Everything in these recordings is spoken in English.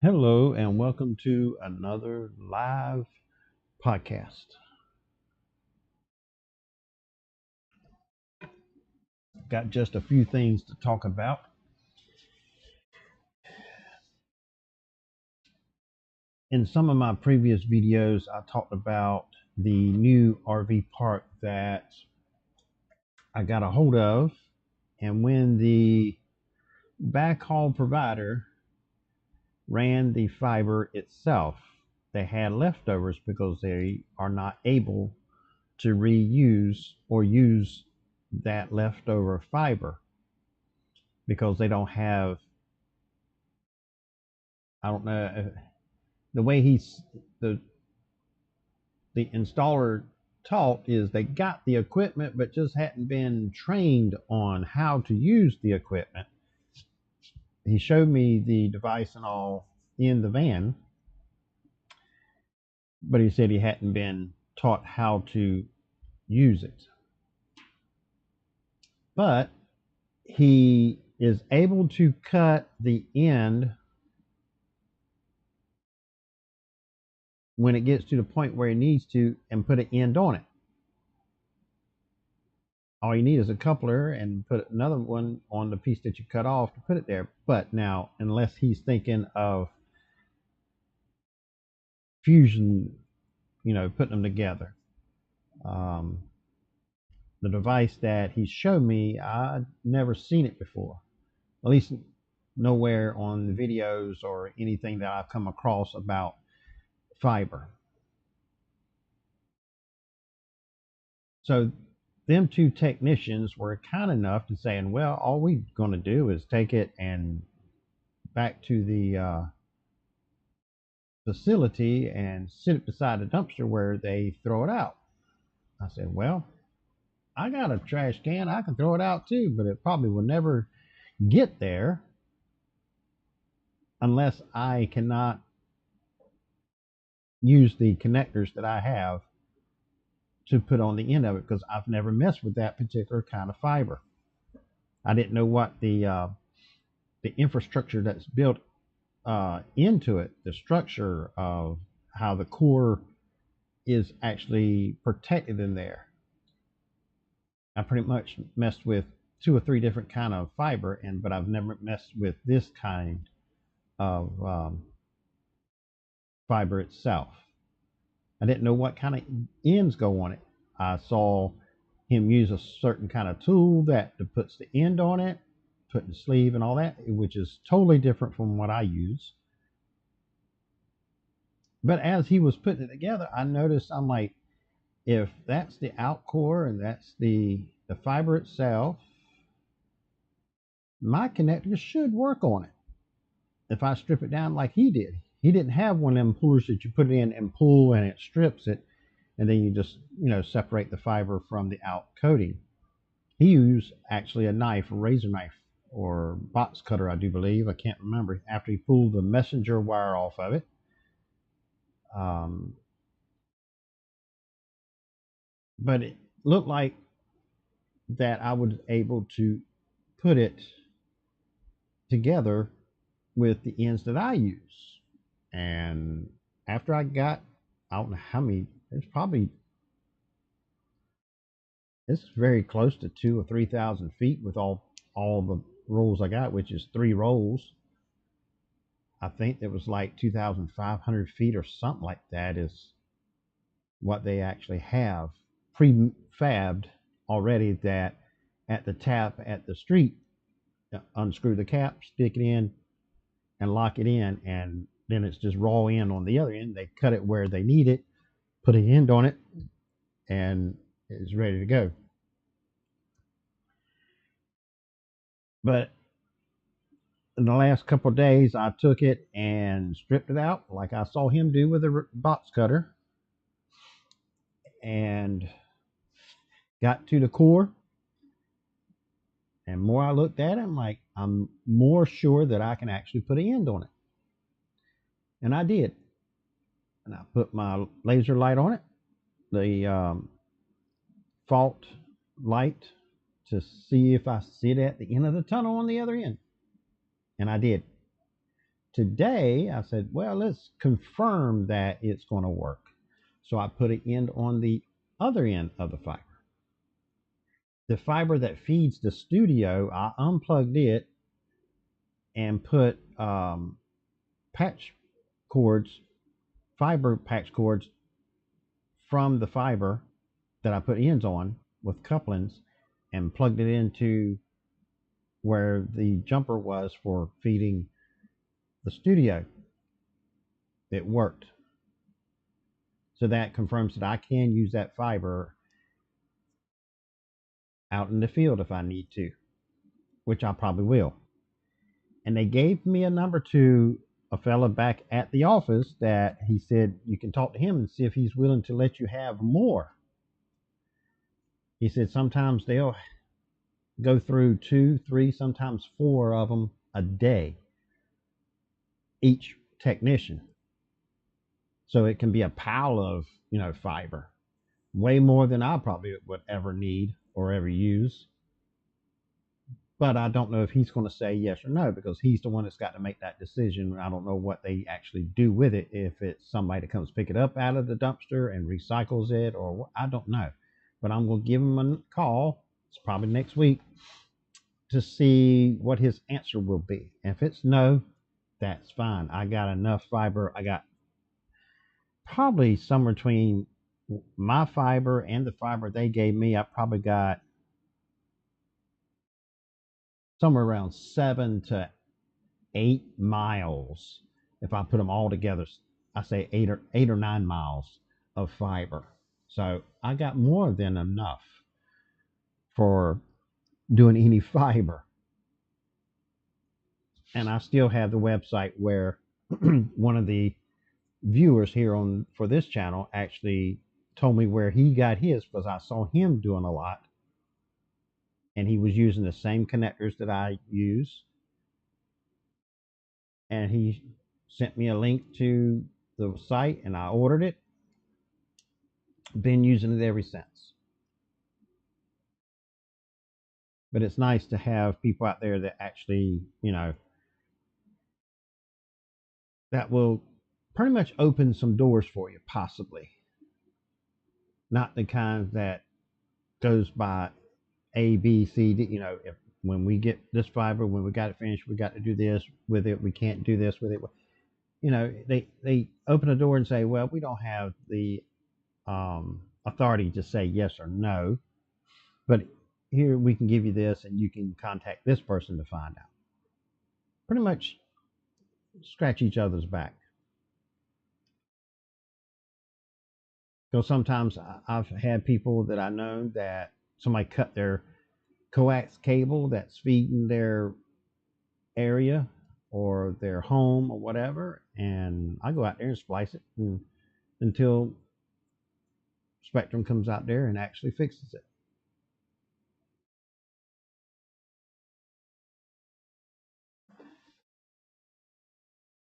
Hello, and welcome to another live podcast. Got just a few things to talk about. In some of my previous videos, I talked about the new RV park that I got a hold of, and when the backhaul provider ran the fiber itself, they had leftovers because they are not able to reuse or use that leftover fiber because they don't have, I don't know, the way the the installer taught is they got the equipment but just hadn't been trained on how to use the equipment. He showed me the device and all in the van, but he said he hadn't been taught how to use it. But he is able to cut the end when it gets to the point where he needs to and put an end on it. All you need is a coupler and put another one on the piece that you cut off to put it there. But now, unless he's thinking of fusion, putting them together, um, the device that he showed me, I'd never seen it before. At least nowhere on the videos or anything that I've come across about fiber. So them two technicians were kind enough to saying, well, all we're going to do is take it and back to the facility and sit it beside a dumpster where they throw it out. I said, well, I got a trash can. I can throw it out too, but it probably will never get there unless I cannot use the connectors that I have to put on the end of it because I've never messed with that particular kind of fiber. I didn't know what the infrastructure that's built into it, the structure of how the core is actually protected in there. I pretty much messed with two or three different kind of fiber, but I've never messed with this kind of fiber itself. I didn't know what kind of ends go on it. I saw him use a certain kind of tool that puts the end on it, putting the sleeve and all that, which is totally different from what I use. But as he was putting it together, I noticed, I'm like, if that's the out core and that's the fiber itself, my connector should work on it if I strip it down like he did. He didn't have one of them pullers that you put it in and pull and it strips it, and then you just separate the fiber from the out coating. He used actually a knife, a razor knife, or box cutter, I do believe. I can't remember. After he pulled the messenger wire off of it, um, but it looked like that I was able to put it together with the ends that I use. And after I don't know how many, it's very close to 2 or 3 thousand feet with all the rolls I got, which is 3 rolls. I think it was like 2,500 feet or something like that is what they actually have prefabbed already. That at the tap at the street, unscrew the cap, stick it in, and lock it in, and then it's just raw end on the other end. They cut it where they need it, put an end on it, and it's ready to go. But in the last couple of days, I took it and stripped it out like I saw him do with a box cutter, and got to the core. And more I looked at it, I'm more sure that I can actually put an end on it. And I did. And I put my laser light on it, the fault light, to see if I see it at the end of the tunnel on the other end. And I did. Today, I said, well, let's confirm that it's going to work. So I put an end on the other end of the fiber. The fiber that feeds the studio, I unplugged it and put patch cords, fiber patch cords from the fiber that I put ends on with couplings and plugged it into where the jumper was for feeding the studio. It worked. So that confirms that I can use that fiber out in the field if I need to, which I probably will. And they gave me a number to a fella back at the office that he said you can talk to him and see if he's willing to let you have more. He said sometimes they'll go through two, three, sometimes four of them a day, each technician. So it can be a pile of, fiber, way more than I probably would ever need or ever use. But I don't know if he's going to say yes or no because he's the one that's got to make that decision. I don't know what they actually do with it. If it's somebody that comes pick it up out of the dumpster and recycles it, or what, I don't know. But I'm going to give him a call. It's probably next week to see what his answer will be. If it's no, that's fine. I got enough fiber. I got probably somewhere between my fiber and the fiber they gave me. I probably got somewhere around 7 to 8 miles. If I put them all together, I say 8 or 9 miles of fiber. So I got more than enough for doing any fiber. And I still have the website where one of the viewers here on for this channel actually told me where he got his because I saw him doing a lot and he was using the same connectors that I use, and he sent me a link to the site and I ordered it. Been using it ever since. But it's nice to have people out there that actually, that will pretty much open some doors for you, possibly. Not the kind that goes by A, B, C, D. If when we get this fiber, when we got it finished, we got to do this with it. We can't do this with it. They open a door and say, well, we don't have the authority to say yes or no, but here we can give you this, and you can contact this person to find out. Pretty much scratch each other's back. So sometimes I've had people that I know that somebody cut their coax cable that's feeding their area or their home or whatever, and I go out there and splice it until Spectrum comes out there and actually fixes it.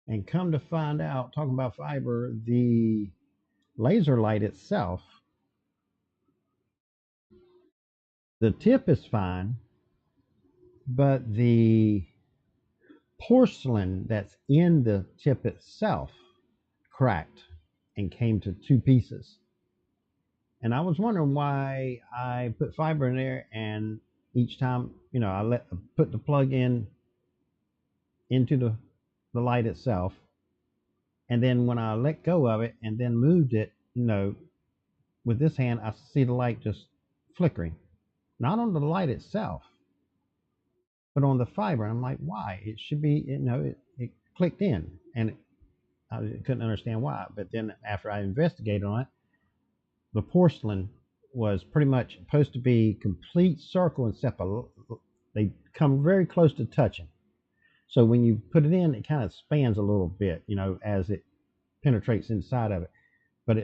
And come to find out, talking about fiber, the laser light itself, the tip is fine, but the porcelain that's in the tip itself cracked and came to two pieces. And I was wondering why I put fiber in there, and each time, I put the plug in into the light itself, and then when I let go of it and then moved it, with this hand, I see the light just flickering, not on the light itself, but on the fiber. I'm like, why? It should be, it clicked in, and I couldn't understand why. But then after I investigated on it, the porcelain was pretty much supposed to be complete circle except they come very close to touching. So when you put it in, it kind of spans a little bit, as it penetrates inside of it. But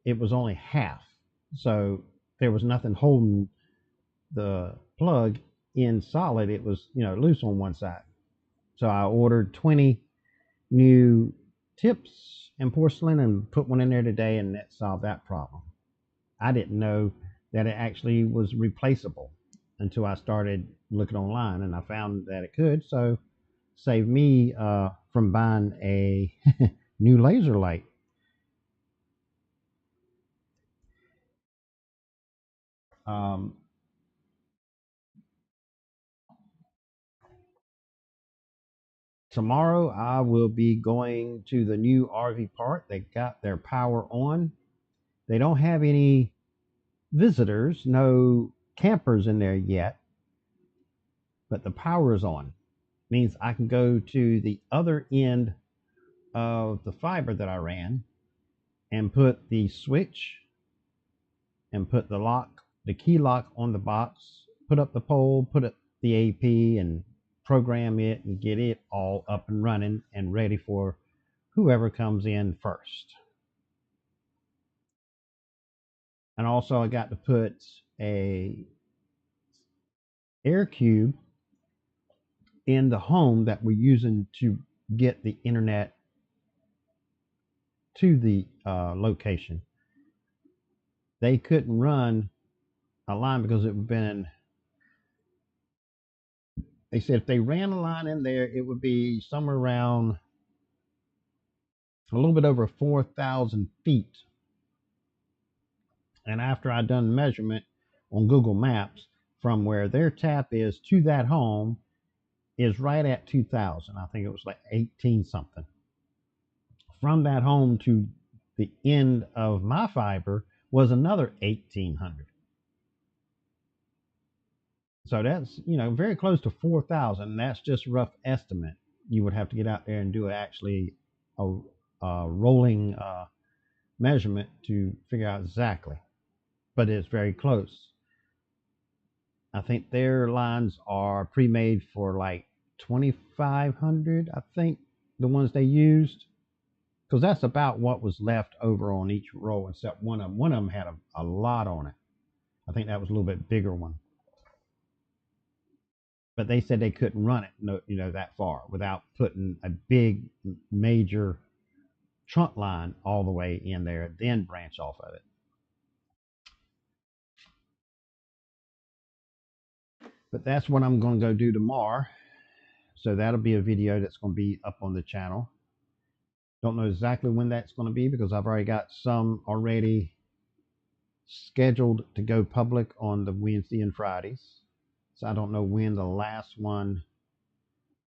it was only half, so there was nothing holding the plug in solid. It was loose on one side. So I ordered 20 new tips and porcelain and put one in there today, and that solved that problem. I didn't know that it actually was replaceable until I started looking online, and I found that it could. So saved me from buying a new laser light. Um, Tomorrow I will be going to the new RV park. They got their power on. They don't have any visitors, no campers in there yet, but the power is on. Means I can go to the other end of the fiber that I ran and put the switch and put the lock, the key lock on the box, put up the pole, put up the AP and program it and get it all up and running and ready for whoever comes in first. And also I got to put a air cube in the home that we're using to get the internet to the location. They couldn't run a line because it would been, they said if they ran a line in there, it would be somewhere around a little bit over 4,000 feet. And after I done the measurement on Google Maps, from where their tap is to that home is right at 2,000. I think it was like 18 something. From that home to the end of my fiber was another 1,800. So that's, very close to 4,000. That's just rough estimate. You would have to get out there and do actually a rolling measurement to figure out exactly, but it's very close. I think their lines are pre-made for like 2,500. I think the ones they used, because that's about what was left over on each row, except one of them. One of them had a lot on it. I think that was a little bit bigger one. But they said they couldn't run it, that far without putting a big major trunk line all the way in there, then branch off of it. But that's what I'm going to go do tomorrow. So that'll be a video that's going to be up on the channel. Don't know exactly when that's going to be because I've already got some already scheduled to go public on the Wednesday and Fridays. So I don't know when the last one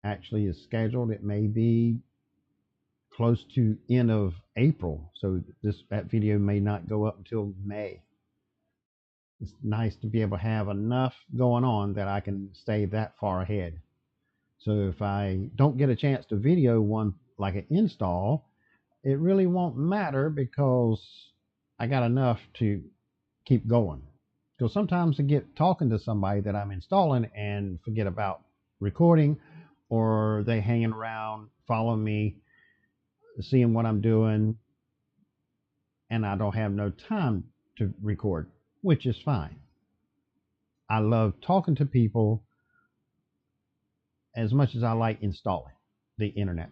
actually is scheduled. It may be close to end of April. So that video may not go up until May. It's nice to be able to have enough going on that I can stay that far ahead. So if I don't get a chance to video one like an install, it really won't matter because I got enough to keep going. Because sometimes I get talking to somebody that I'm installing and forget about recording, or they hanging around following me, seeing what I'm doing, and I don't have no time to record, which is fine. I love talking to people as much as I like installing the internet.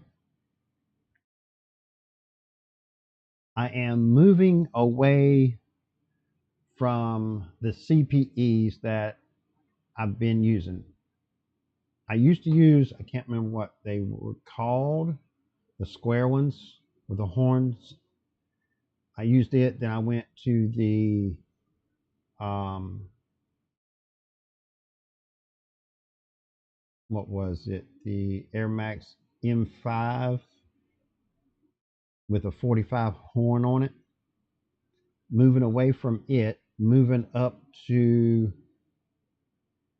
I am moving away from the CPEs that I've been using. I used to use, I can't remember what they were called, the square ones with the horns. I used it, then I went to the what was it? The AirMax M5 with a 45 horn on it. Moving away from it, moving up to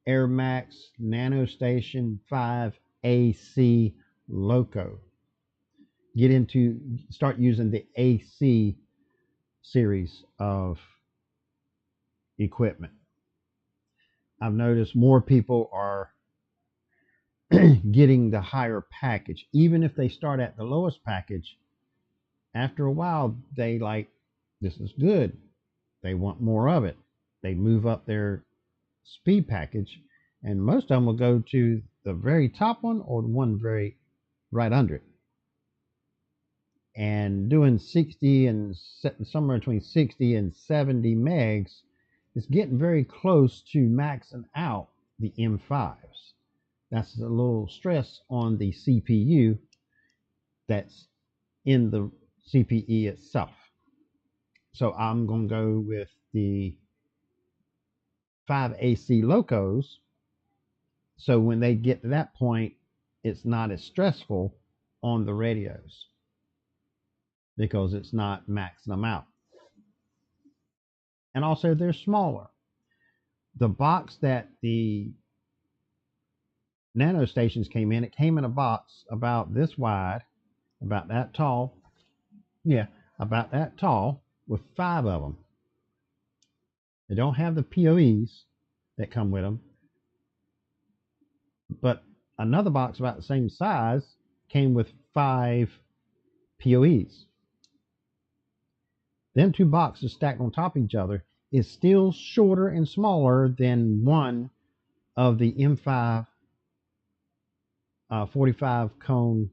AirMax NanoStation 5 AC Loco. Start using the AC series of equipment. I've noticed more people are getting the higher package. Even if they start at the lowest package, after a while, they like, this is good. They want more of it. They move up their speed package, and most of them will go to the very top one or the one very right under it. And doing 60 and somewhere between 60 and 70 megs is getting very close to maxing out the M5s. That's a little stress on the CPU, that's in the CPE itself. So I'm going to go with the 5AC locos. So when they get to that point, it's not as stressful on the radios because it's not maxing them out. And also they're smaller. The box that the nano stations came in, it came in a box about this wide, about that tall. Yeah, about that tall with 5 of them. They don't have the PoEs that come with them, but another box about the same size came with 5 PoEs. Them 2 boxes stacked on top of each other is still shorter and smaller than one of the M5 45 cone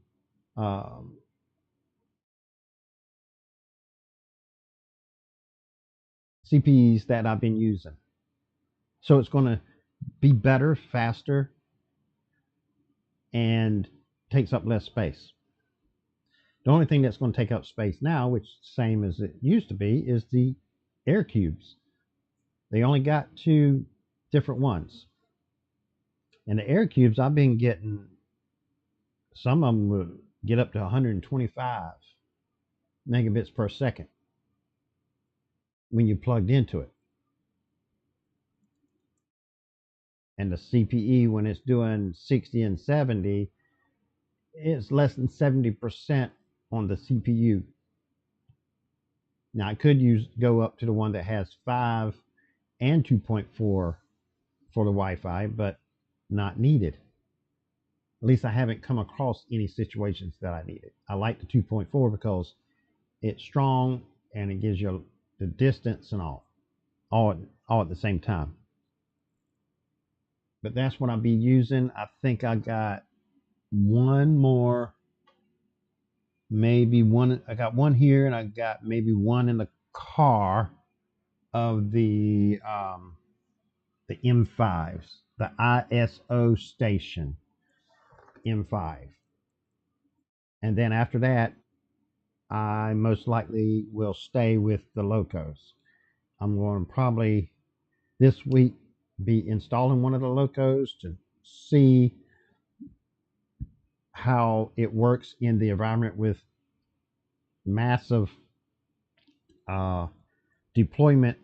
CPEs that I've been using. So it's going to be better, faster, and takes up less space. The only thing that's going to take up space now, which is the same as it used to be, is the air cubes. They only got 2 different ones. And the air cubes, I've been getting, some of them will get up to 125 megabits per second when you plugged into it. And the CPE, when it's doing 60 and 70, it's less than 70% on the CPU. Now I could go up to the one that has 5 and 2.4 for the Wi-Fi, but not needed. At least I haven't come across any situations that I need it. I like the 2.4 because it's strong and it gives you the distance and all at the same time. But that's what I'll be using. I think I got one more, maybe one. I got one here, and I got maybe one in the car of the M5s, the ISO station M5. And then after that, I most likely will stay with the locos. I'm going to probably this week be installing one of the locos to see how it works in the environment with massive deployment,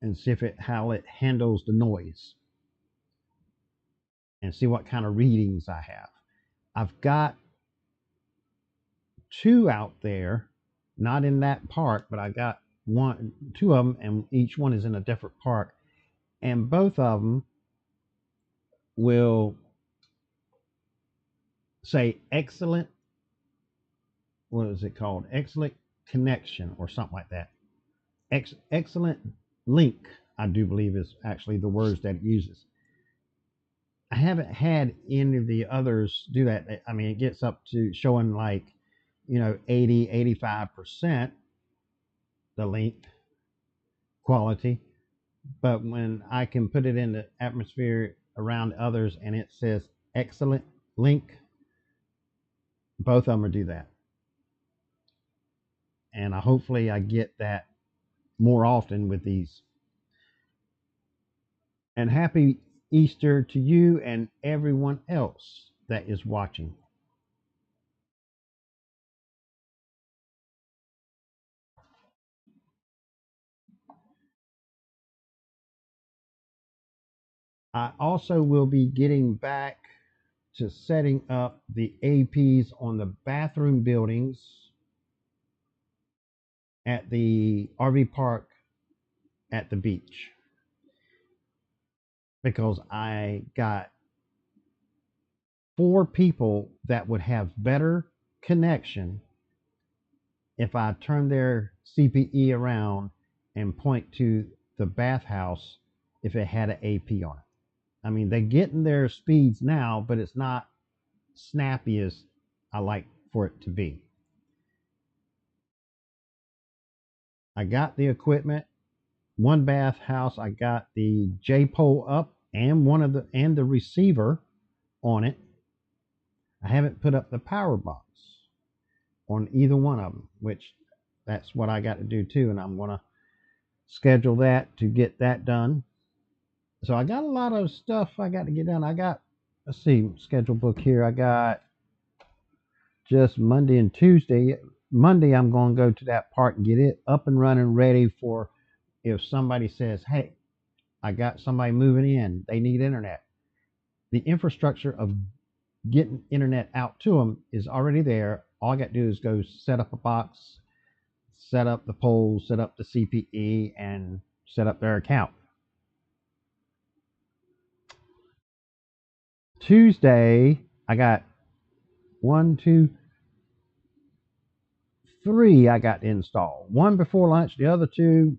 and see how it handles the noise and see what kind of readings I have. I've got 2 out there, not in that park, but I got 2 of them, and each one is in a different park, and both of them will say excellent, what is it called? Excellent connection or something like that. Excellent link, I do believe, is actually the words that it uses. I haven't had any of the others do that. I mean, it gets up to showing like, 80, 85% the link quality. But when I can put it in the atmosphere around others and it says excellent link, both of them will do that. And hopefully I get that more often with these. And happy Easter to you and everyone else that is watching. I also will be getting back to setting up the APs on the bathroom buildings at the RV park at the beach, because I got 4 people that would have better connection if I turn their CPE around and point to the bathhouse if it had an AP on it. I mean, they're getting their speeds now, but it's not snappy as I like for it to be. I got the equipment. One bathhouse, I got the J pole up and the receiver on it. I haven't put up the power box on either one of them, which that's what I got to do too. And I'm going to schedule that to get that done. So I got a lot of stuff I got to get done. I got, let's see, schedule book here. I got just Monday and Tuesday. Monday, I'm going to go to that park and get it up and running, ready for if somebody says, hey, I got somebody moving in, they need internet. The infrastructure of getting internet out to them is already there. All I got to do is go set up a box, set up the poles, set up the CPE, and set up their account. Tuesday, I got 1, 2, 3 I got to install. One before lunch, the other two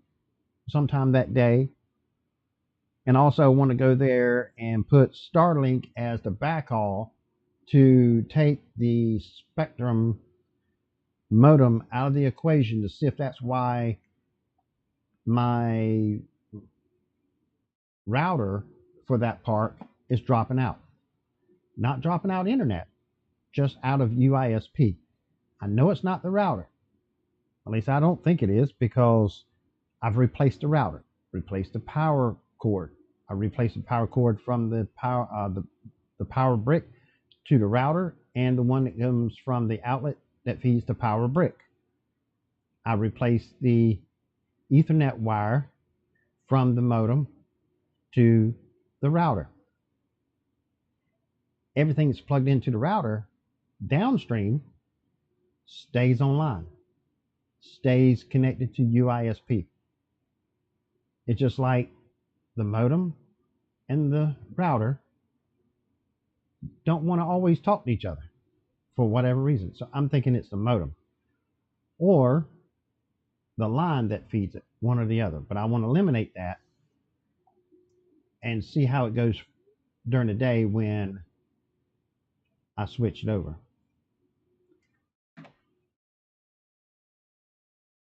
sometime that day. And also want to go there and put Starlink as the backhaul to take the Spectrum modem out of the equation to see if that's why my router for that park is dropping out. Not dropping out internet, just out of UISP. I know it's not the router. At least I don't think it is, because I've replaced the router, replaced the power cord. I replaced the power cord from the power brick to the router, and the one that comes from the outlet that feeds the power brick. I replaced the Ethernet wire from the modem to the router. Everything that's plugged into the router downstream stays online, stays connected to UISP. It's just like the modem and the router don't want to always talk to each other for whatever reason. So I'm thinking it's the modem or the line that feeds it, one or the other. But I want to eliminate that and see how it goes during the day when I switch it over.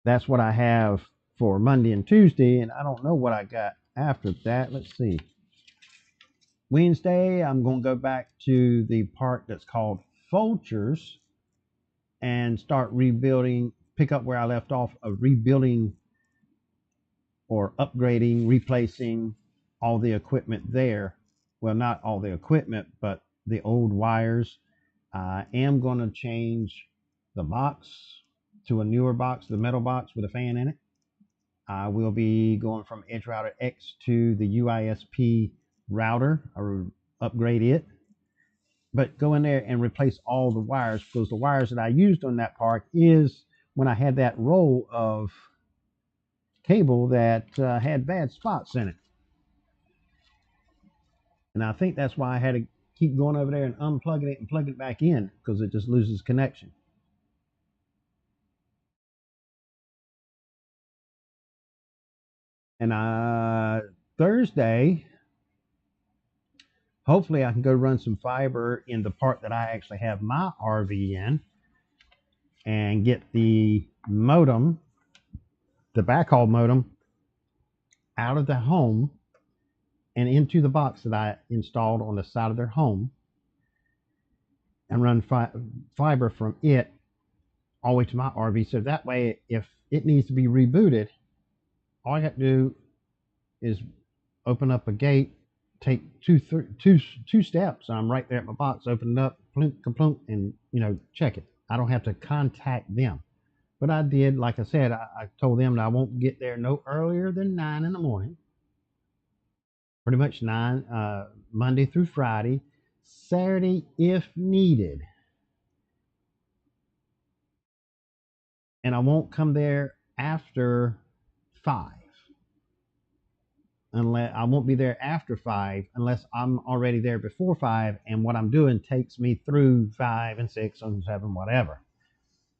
That's what I have for Monday and Tuesday, and I don't know what I got after that. Let's see. Wednesday, I'm going to go back to the park that's called Fulchers and start rebuilding, pick up where I left off of rebuilding or upgrading, replacing all the equipment there. Well, not all the equipment, but the old wires. I am going to change the box to a newer box, the metal box with a fan in it. I will be going from EdgeRouter X to the UISP router, or upgrade it. But go in there and replace all the wires, because the wires that I used on that park is when I had that roll of cable that had bad spots in it. And I think that's why I had to keep going over there and unplugging it and plugging it back in, because it just loses connection. And Thursday, hopefully I can go run some fiber in the part that I actually have my RV in and get the modem, the backhaul modem, out of the home and into the box that I installed on the side of their home, and run fiber from it all the way to my RV. So that way, if it needs to be rebooted, all I got to do is open up a gate, take two steps, and I'm right there at my box, open it up, plunk, plunk, and check it. I don't have to contact them. But I did, like I said, I told them that I won't get there no earlier than 9 in the morning. Pretty much 9, Monday through Friday, Saturday if needed. And I won't come there after 5. Unless I won't be there after 5 unless I'm already there before 5, and what I'm doing takes me through 5 and 6 and 7, whatever.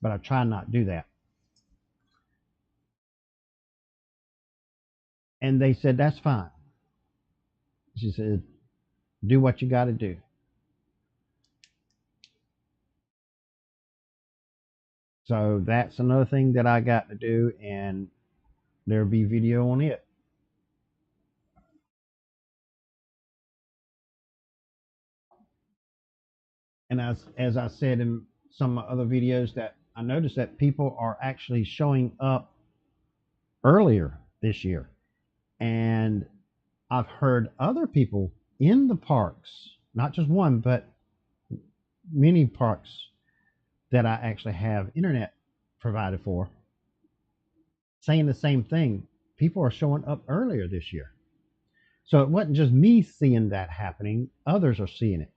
But I try not to do that. And they said, that's fine. She said, do what you got to do. So that's another thing that I got to do, and there'll be video on it. And as I said in some other videos, that I noticed that people are actually showing up earlier this year. And I've heard other people in the parks, not just one, but many parks that I actually have internet provided for, saying the same thing. People are showing up earlier this year. So it wasn't just me seeing that happening, others are seeing it.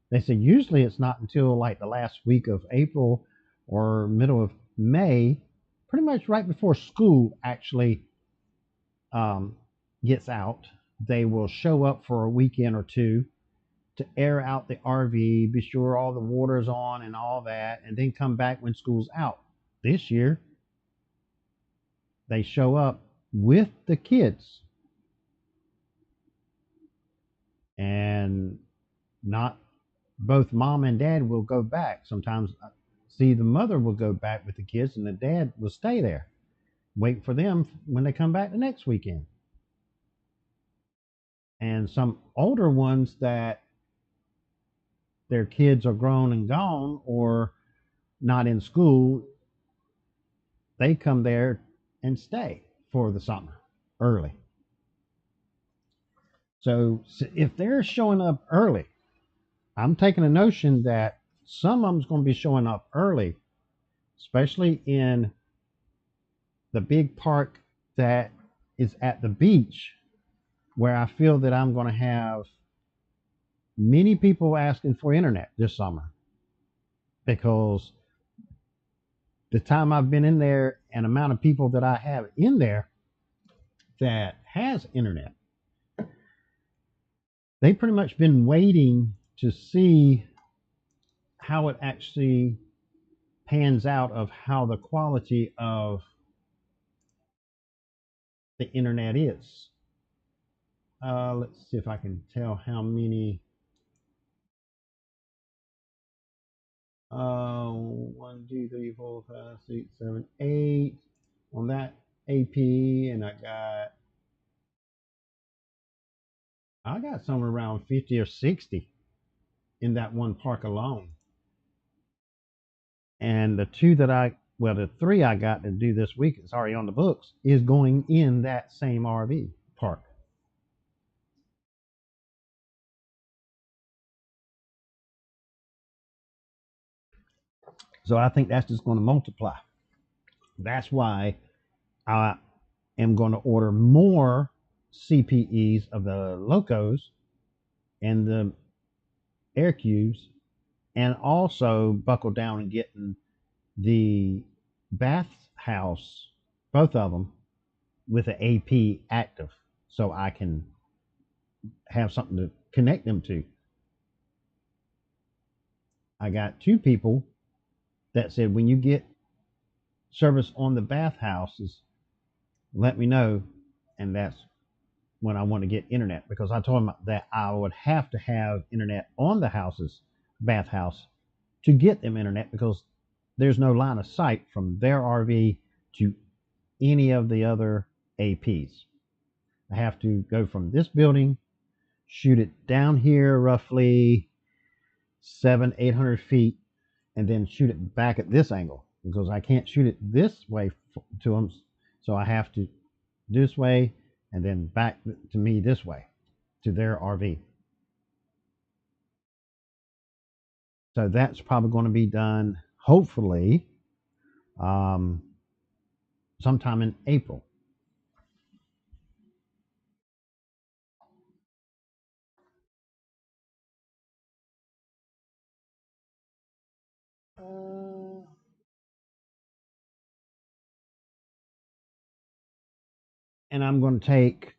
They said usually it's not until like the last week of April or middle of May, pretty much right before school actually um, gets out. They will show up for a weekend or two to air out the RV, be sure all the water's on and all that, and then come back when school's out. This year, they show up with the kids and not both mom and dad will go back. Sometimes see the mother will go back with the kids and the dad will stay there, wait for them when they come back the next weekend. And some older ones that their kids are grown and gone or not in school, they come there and stay for the summer early. So if they're showing up early, I'm taking a notion that some of them's going to be showing up early, especially in the big park that is at the beach, where I feel that I'm going to have many people asking for internet this summer because the time I've been in there and amount of people that I have in there that has internet, they've pretty much been waiting to see how it actually pans out of how the quality of the internet is. Let's see if I can tell how many. 1, 2, 3, 4, 5, 6, 7, 8 on that AP, and I got somewhere around 50 or 60 in that one park alone. And the three I got to do this week, it's already on the books, is going in that same RV park. So I think that's just going to multiply. That's why I am going to order more CPEs of the Locos and the Air Cubes, and also buckle down and getting the bath house, both of them, with the AP active, so I can have something to connect them to. I got two people that said when you get service on the bathhouses, let me know, and that's when I want to get internet, because I told them that I would have to have internet on the house's bathhouse to get them internet, because there's no line of sight from their RV to any of the other APs. I have to go from this building, shoot it down here roughly 800 feet, and then shoot it back at this angle, because I can't shoot it this way to them. So I have to this way and then back to me this way to their RV. So that's probably going to be done, hopefully, um, sometime in April. And I'm going to take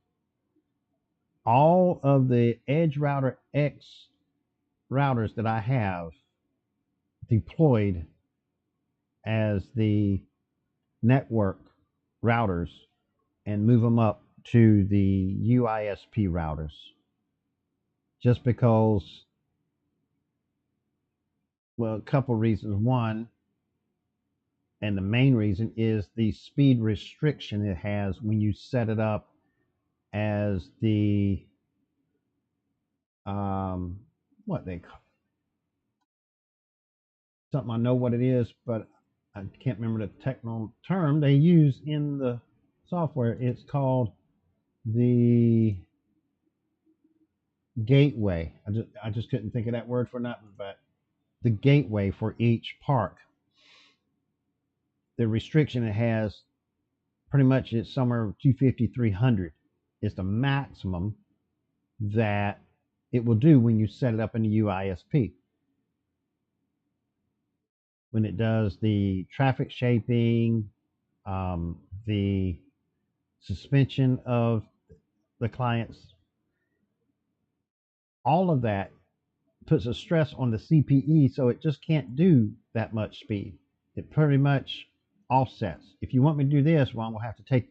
all of the Edge Router X routers that I have deployed as the network routers and move them up to the UISP routers, just because, well, a couple reasons. One, and the main reason, is the speed restriction it has when you set it up as the what they call, something I know what it is, but I can't remember the technical term they use in the software. It's called the gateway. I just couldn't think of that word for nothing, but the gateway for each park. The restriction it has, pretty much it's somewhere 250, 300 is the maximum that it will do when you set it up in the UISP. When it does the traffic shaping, the suspension of the clients, all of that puts a stress on the CPE, so it just can't do that much speed. It pretty much offsets. If you want me to do this, well, I'm going to have to take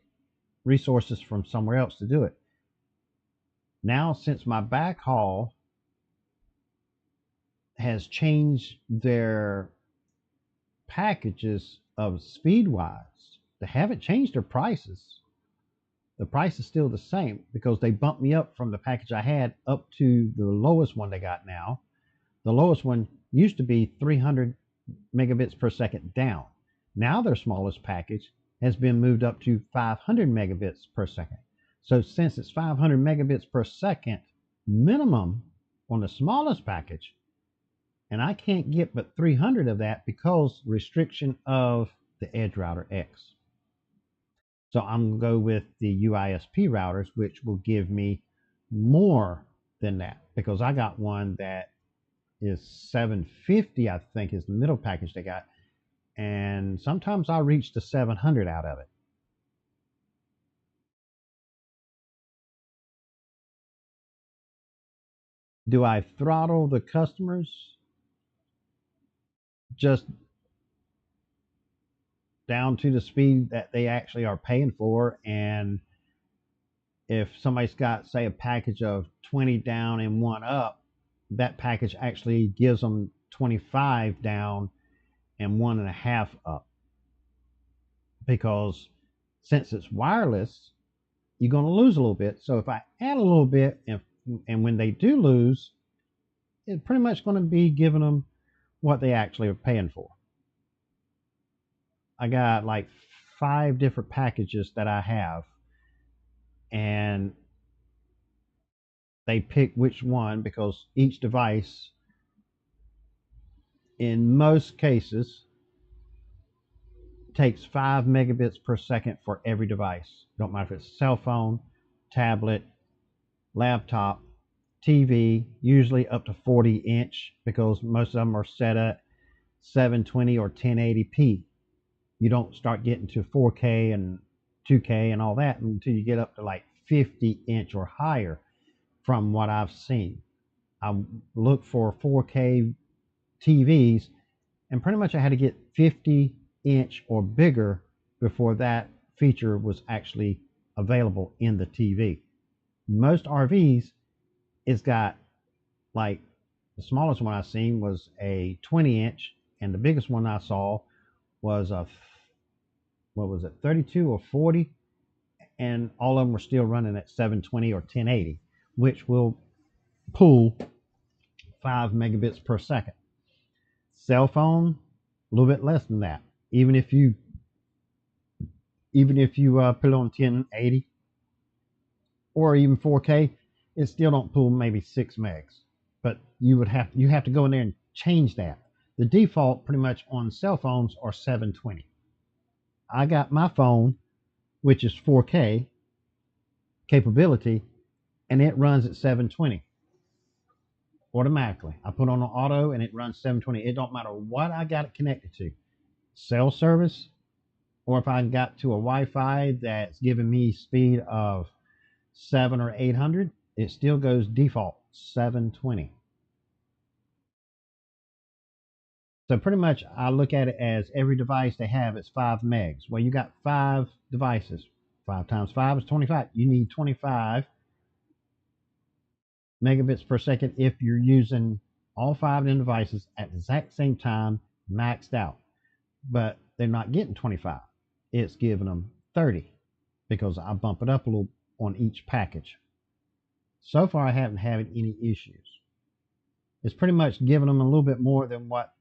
resources from somewhere else to do it. Now, since my backhaul has changed their packages of Speedwise, they haven't changed their prices. The price is still the same because they bumped me up from the package I had up to the lowest one they got now. The lowest one used to be 300 megabits per second down. Now their smallest package has been moved up to 500 megabits per second. So since it's 500 megabits per second minimum on the smallest package, and I can't get but 300 of that because restriction of the Edge Router X. So I'm going to go with the UISP routers, which will give me more than that because I got one that is 750, I think, is the middle package they got. And sometimes I reach the 700 out of it. Do I throttle the customers just down to the speed that they actually are paying for? And if somebody's got, say, a package of 20 down and one up, that package actually gives them 25 down and one and a half up. Because since it's wireless, you're going to lose a little bit. So if I add a little bit, and when they do lose, it's pretty much going to be giving them what they actually are paying for. I got like 5 different packages that I have, and they pick which one because each device, in most cases, takes 5 megabits per second for every device. Don't matter if it's a cell phone, tablet, laptop, TV, usually up to 40-inch because most of them are set at 720 or 1080p. You don't start getting to 4K and 2K and all that until you get up to like 50-inch or higher from what I've seen. I look for 4K TVs, and pretty much I had to get 50-inch or bigger before that feature was actually available in the TV. Most RVs, it's got like the smallest one I've seen was a 20-inch, and the biggest one I saw was a, what was it, 32 or 40, and all of them were still running at 720 or 1080, which will pull 5 megabits per second. Cell phone, a little bit less than that. Even if you put it on 1080 or even 4K, it still don't pull maybe 6 megs. But you have to go in there and change that. The default pretty much on cell phones are 720. I got my phone, which is 4K capability, and it runs at 720 automatically. I put on an auto and it runs 720. It don't matter what I got it connected to, cell service, or if I got to a Wi-Fi that's giving me speed of 7 or 800, it still goes default 720. So pretty much I look at it as every device they have is 5 megs. Well, you got 5 devices. 5 times 5 is 25. You need 25 megabits per second if you're using all 5 of the devices at the exact same time maxed out. But they're not getting 25. It's giving them 30 because I bump it up a little on each package. So far, I haven't had any issues. It's pretty much giving them a little bit more than what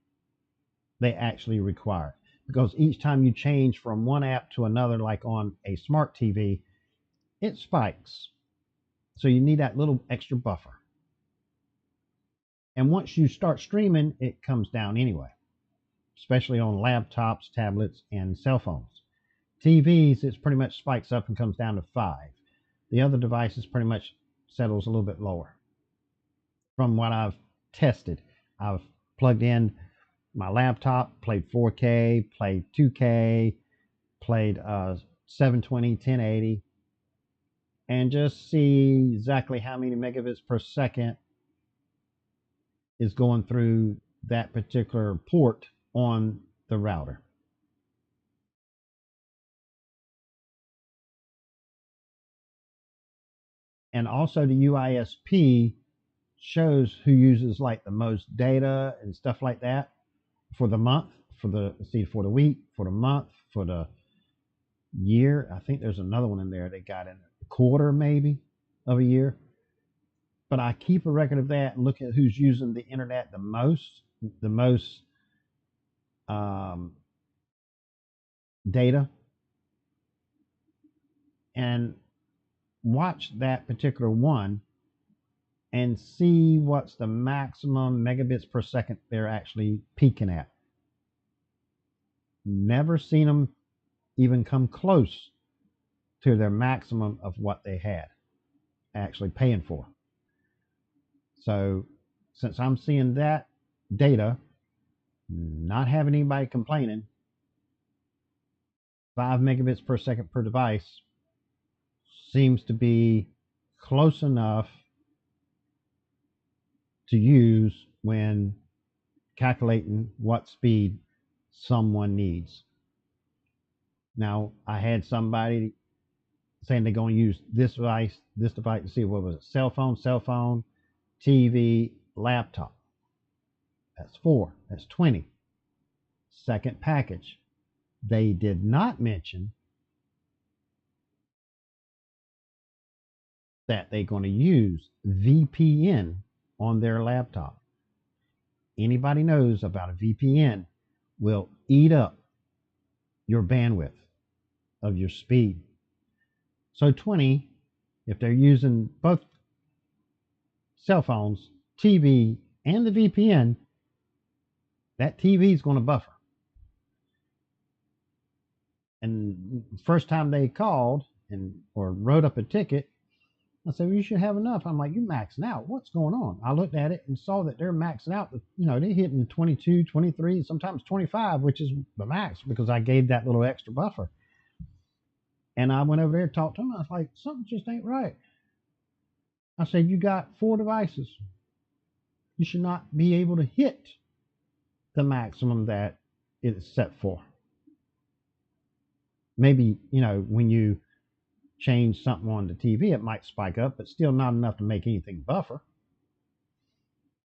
they actually require it. Because each time you change from one app to another, like on a smart TV, it spikes. So you need that little extra buffer. And once you start streaming, it comes down anyway, especially on laptops, tablets, and cell phones. TVs, it's pretty much spikes up and comes down to 5. The other devices pretty much settles a little bit lower. From what I've tested, I've plugged in my laptop, played 4K, played 2K, played 720, 1080, and just see exactly how many megabits per second is going through that particular port on the router. And also the UISP shows who uses like the most data and stuff like that for the month, for the week, for the month, for the year. I think there's another one in there they got in a quarter maybe of a year. But I keep a record of that and look at who's using the internet the most um, data, and watch that particular one and see what's the maximum megabits per second they're actually peaking at. Never seen them even come close to their maximum of what they had actually paying for. So since I'm seeing that data, not having anybody complaining, 5 megabits per second per device seems to be close enough to use when calculating what speed someone needs. Now, I had somebody saying they're going to use this device to see what was it, cell phone, TV, laptop. That's 4. That's 20. Second package. They did not mention that they're going to use VPN on their laptop. Anybody knows about a VPN will eat up your bandwidth of your speed. So 20, if they're using both cell phones, TV, and the VPN, that TV is going to buffer. And first time they called or wrote up a ticket, I said, well, you should have enough. I'm like, you're maxing out. What's going on? I looked at it and saw that they're maxing out. They're hitting 22, 23, sometimes 25, which is the max because I gave that little extra buffer. And I went over there and talked to them. I was like, something just ain't right. I said, you got 4 devices. You should not be able to hit the maximum that it is set for. Maybe, when you change something on the TV, it might spike up, but still not enough to make anything buffer.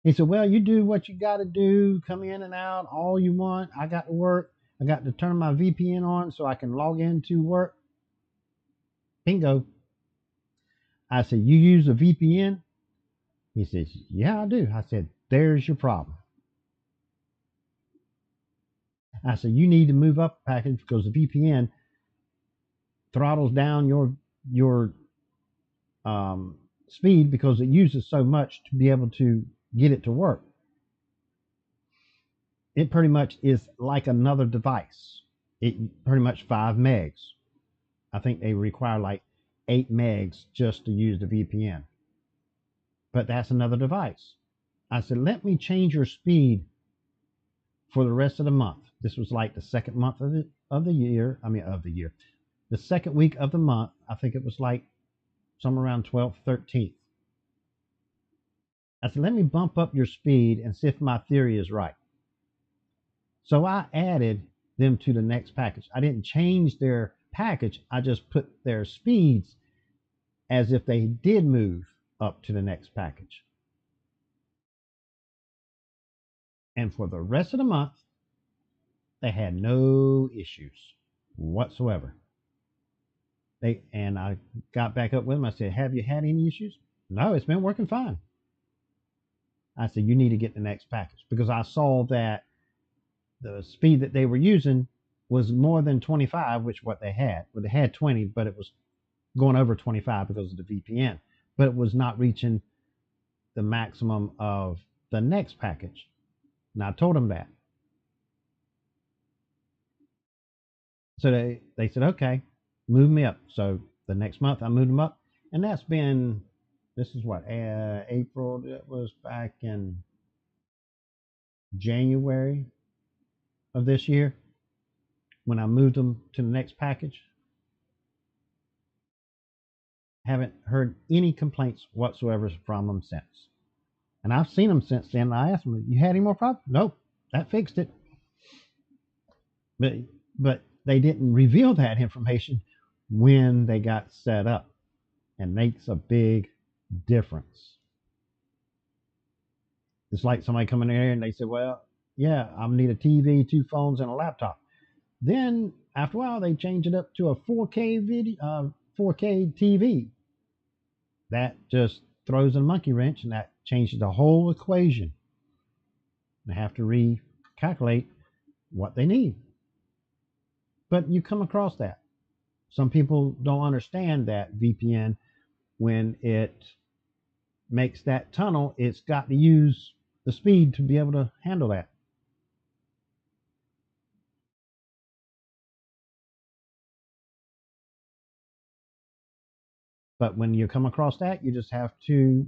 He said, well, you do what you got to do, come in and out all you want. I got to work. I got to turn my VPN on so I can log into work. Bingo. I said, you use a VPN? He says, yeah, I do. I said, there's your problem. I said, you need to move up a package because the VPN throttles down your speed because it uses so much to be able to get it to work. It pretty much is like another device. It pretty much 5 megs. I think they require like 8 megs just to use the VPN. But that's another device. I said, let me change your speed for the rest of the month. This was like the second month of the year. The second week of the month. I think it was like somewhere around 12th, 13th. I said, let me bump up your speed and see if my theory is right. So I added them to the next package. I didn't change their package. I just put their speeds as if they did move up to the next package. And for the rest of the month, they had no issues whatsoever. And I got back up with them. I said, have you had any issues? No, it's been working fine. I said, you need to get the next package because I saw that the speed that they were using was more than 25, which what they had. Well, they had 20, but it was going over 25 because of the VPN. But it was not reaching the maximum of the next package. And I told them that. So they said, okay, move me up. So the next month I moved them up. And that's been, this is what, April, that was back in January of this year when I moved them to the next package. Haven't heard any complaints whatsoever from them since. And I've seen them since then. I asked them, you had any more problems? Nope, that fixed it. But but they didn't reveal that information when they got set up, and makes a big difference. It's like somebody coming in here and they say, well, yeah, I need a TV, two phones, and a laptop. Then after a while, they change it up to a 4K video, 4K TV. That just throws a monkey wrench, and that changes the whole equation. They have to recalculate what they need. But you come across that. Some people don't understand that VPN, when it makes that tunnel, it's got to use the speed to be able to handle that. But when you come across that, you just have to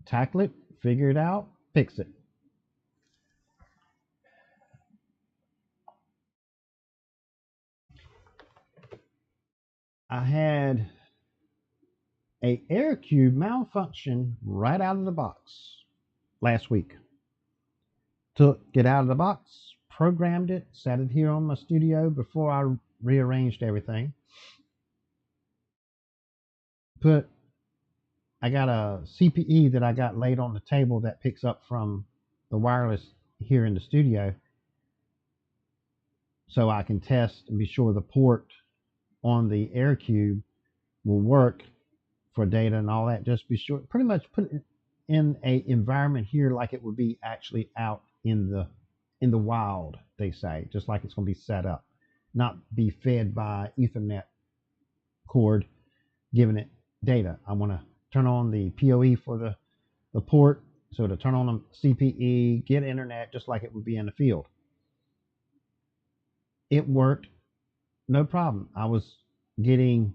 tackle it, figure it out, fix it. I had a AirCube malfunction right out of the box last week. Took it out of the box, programmed it, set it here on my studio before I rearranged everything. I got a CPE that I got laid on the table that picks up from the wireless here in the studio, so I can test and be sure the port on the AirCube will work for data and all that. Just be sure, pretty much put it in a environment here like it would be actually out in the wild, they say, just like it's going to be set up, not be fed by Ethernet cord giving it data. I want to turn on the PoE for the port, so to turn on the CPE, get internet just like it would be in the field. It worked, no problem. I was getting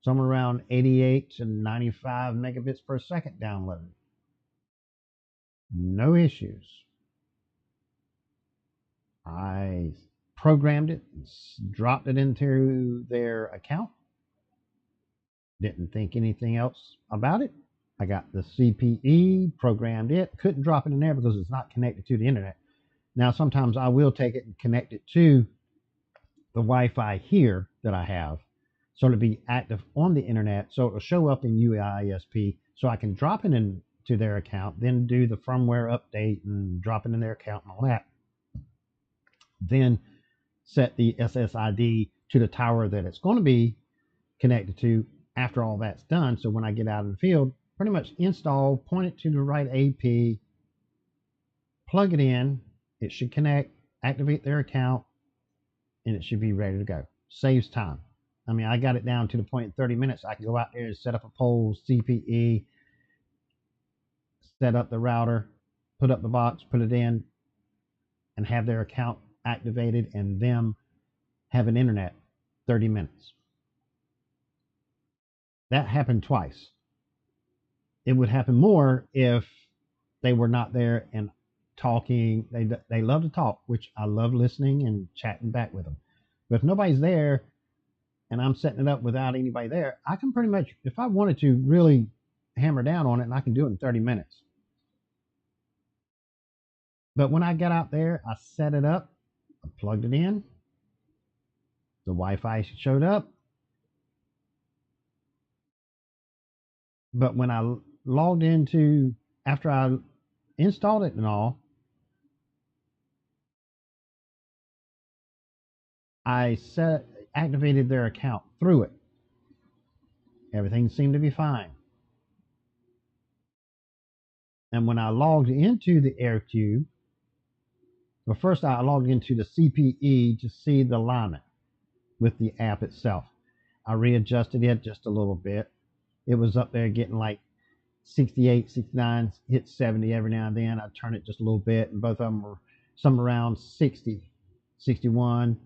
somewhere around 88 to 95 megabits per second download. No issues. I programmed it, dropped it into their account. Didn't think anything else about it. I got the CPE, programmed it, couldn't drop it in there because it's not connected to the internet. Now, sometimes I will take it and connect it to the Wi-Fi here that I have, so it'll be active on the internet, so it'll show up in UISP, so I can drop it into their account, then do the firmware update and drop it in their account and all that. Then set the SSID to the tower that it's going to be connected to after all that's done. So when I get out in the field, pretty much install, point it to the right AP, plug it in, it should connect, activate their account, and it should be ready to go. Saves time. I mean, I got it down to the point in 30 minutes. I can go out there and set up a pole, CPE, set up the router, put up the box, put it in, and have their account activated and them have an internet 30 minutes. That happened twice. It would happen more if they were not there and talking. They love to talk, which I love listening and chatting back with them. But if nobody's there and I'm setting it up without anybody there, I can pretty much, if I wanted to, really hammer down on it, and I can do it in 30 minutes. But when I got out there, I set it up, I plugged it in, the Wi-Fi showed up. But when I logged into, after I installed it and all, I activated their account through it. Everything seemed to be fine. And when I logged into the AirCube, Well, first I logged into the CPE to see the alignment with the app itself. I readjusted it just a little bit. It was up there getting like 68, 69, hit 70 every now and then. I turn it just a little bit, and both of them were some around 60, 61,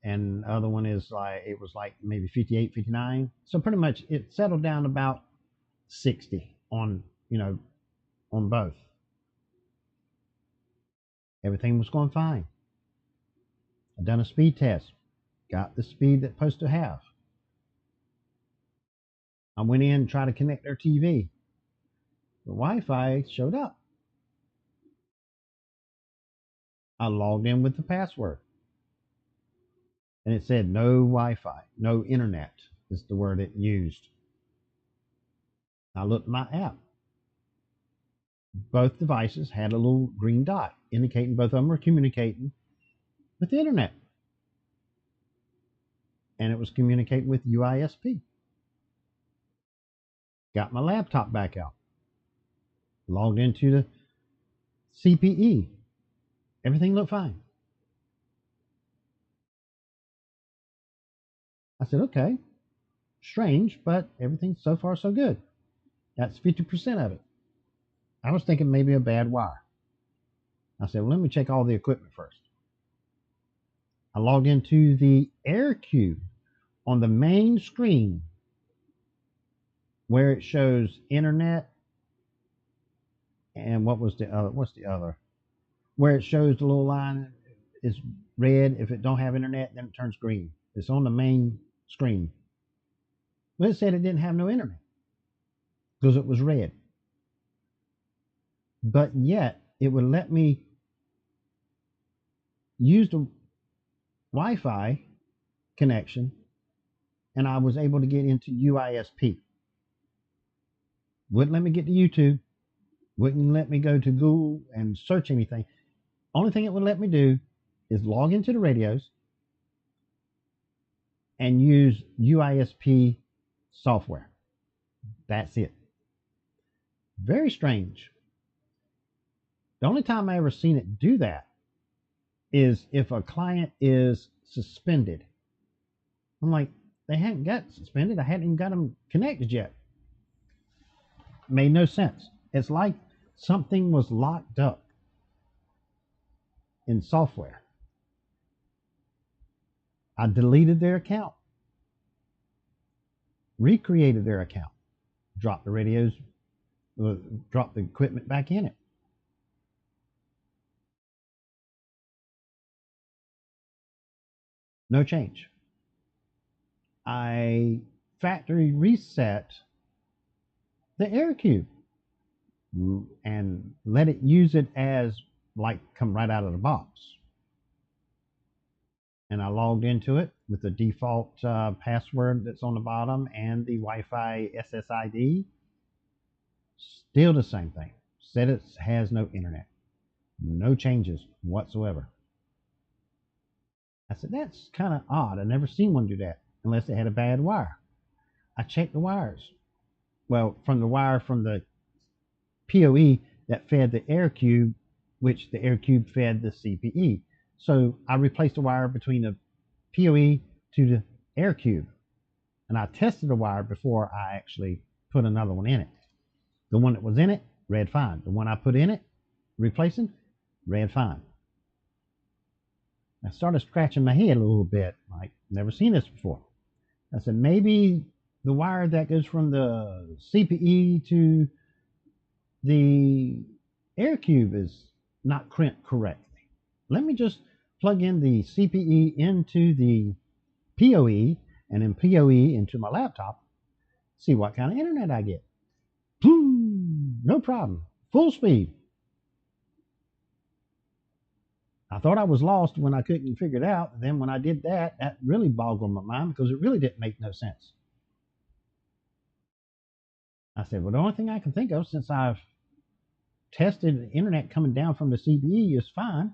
and the other one is like, it was like maybe 58, 59. So pretty much it settled down about 60 on, on both. Everything was going fine. I done a speed test, got the speed that's supposed to have. I went in and tried to connect their TV. The Wi-Fi showed up. I logged in with the password, and it said no Wi-Fi, no internet is the word it used. I looked at my app. Both devices had a little green dot indicating both of them were communicating with the internet, and it was communicating with UISP. Got my laptop back out, logged into the CPE. Everything looked fine. I said, okay, strange, but everything's so far so good. That's 50% of it. I was thinking maybe a bad wire. I said, well, let me check all the equipment first. I logged into the AirCube on the main screen where it shows internet and what's the other? Where it shows the little line is red. If it don't have internet, then it turns green. It's on the main screen. Well, it said it didn't have no internet because it was red. But yet it would let me use the Wi-Fi connection, and I was able to get into UISP. Wouldn't let me get to YouTube. Wouldn't let me go to Google and search anything. Only thing it would let me do is log into the radios and use UISP software. That's it. Very strange. The only time I ever seen it do that is if a client is suspended. I'm like, they hadn't got suspended. I hadn't even got them connected yet. Made no sense. It's like something was locked up in software. I deleted their account, recreated their account, dropped the radios, dropped the equipment back in it. No change. I factory reset the AirCube and let it use it as like come right out of the box. And I logged into it with the default password that's on the bottom and the Wi-Fi SSID. Still the same thing. Said it has no internet. No changes whatsoever. I said, that's kind of odd. I never seen one do that unless they had a bad wire. I checked the wires. Well, from the wire from the PoE that fed the AirCube, which the AirCube fed the CPE. So I replaced the wire between the PoE to the AirCube. And I tested the wire before I actually put another one in it. The one that was in it, read fine. The one I put in it, replacing, read fine. I started scratching my head a little bit, like, never seen this before. I said, maybe the wire that goes from the CPE to the AirCube is not crimped correctly. Let me just plug in the CPE into the PoE and then PoE into my laptop, see what kind of internet I get. No problem. Full speed. I thought I was lost when I couldn't figure it out. And then when I did that, that really boggled my mind because it really didn't make no sense. I said, well, the only thing I can think of since I've tested the internet coming down from the CPE is fine.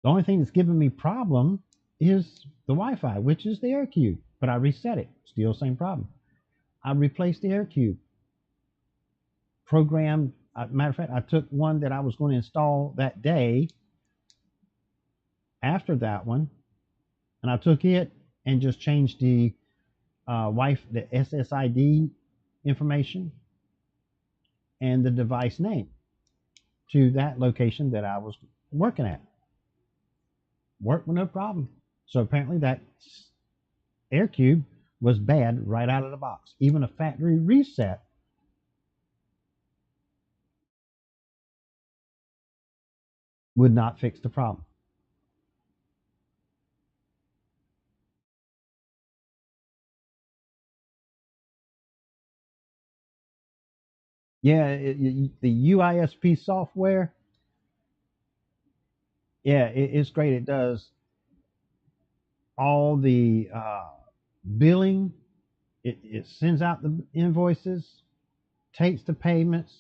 The only thing that's giving me problem is the Wi-Fi, which is the AirCube. But I reset it. Still same problem. I replaced the AirCube. Programmed Matter of fact, I took one that I was going to install that day after that one, and I took it and just changed the the SSID information and the device name to that location that I was working at. Worked with no problem. So apparently that AirCube was bad right out of the box. Even a factory reset would not fix the problem. Yeah, the UISP software, yeah, it's great. It does all the billing. It sends out the invoices, takes the payments,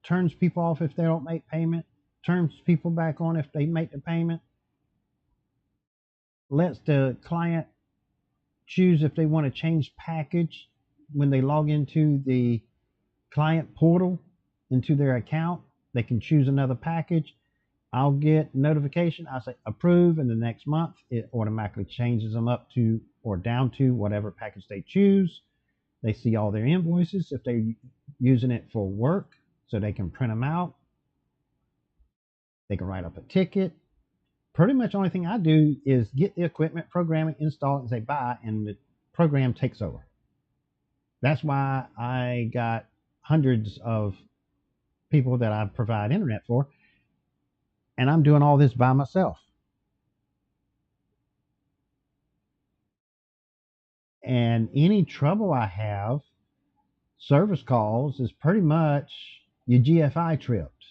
turns people off if they don't make payment, turns people back on if they make the payment, lets the client choose if they want to change package when they log into the client portal into their account. They can choose another package. I'll get notification. I say approve, and the next month it automatically changes them up to or down to whatever package they choose. They see all their invoices if they're using it for work, so they can print them out. They can write up a ticket. Pretty much the only thing I do is get the equipment, program it, install it, and say bye, and the program takes over. That's why I got hundreds of people that I provide internet for, and I'm doing all this by myself. And any trouble I have, service calls, is pretty much your GFI tripped,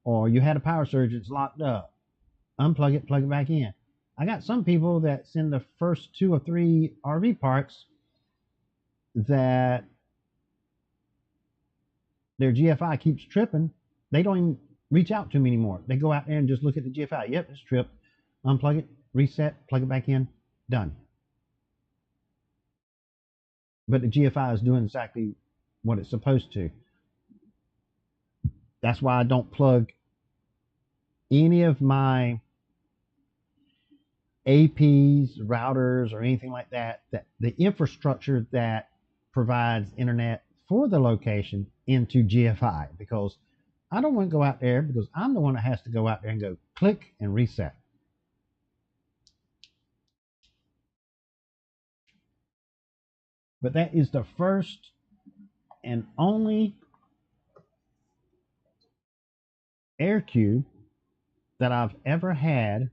or you had a power surge that's locked up. Unplug it, plug it back in. I got some people that's in the first 2 or 3 RV parks that their GFI keeps tripping. They don't even reach out to me anymore. They go out there and just look at the GFI. Yep, it's tripped. Unplug it, reset, plug it back in, done. But the GFI is doing exactly what it's supposed to. That's why I don't plug any of my APs, routers, or anything like that, that the infrastructure that provides internet for the location into GFI, because I don't want to go out there, because I'm the one that has to go out there and go click and reset. But that is the first and only AirCube that I've ever had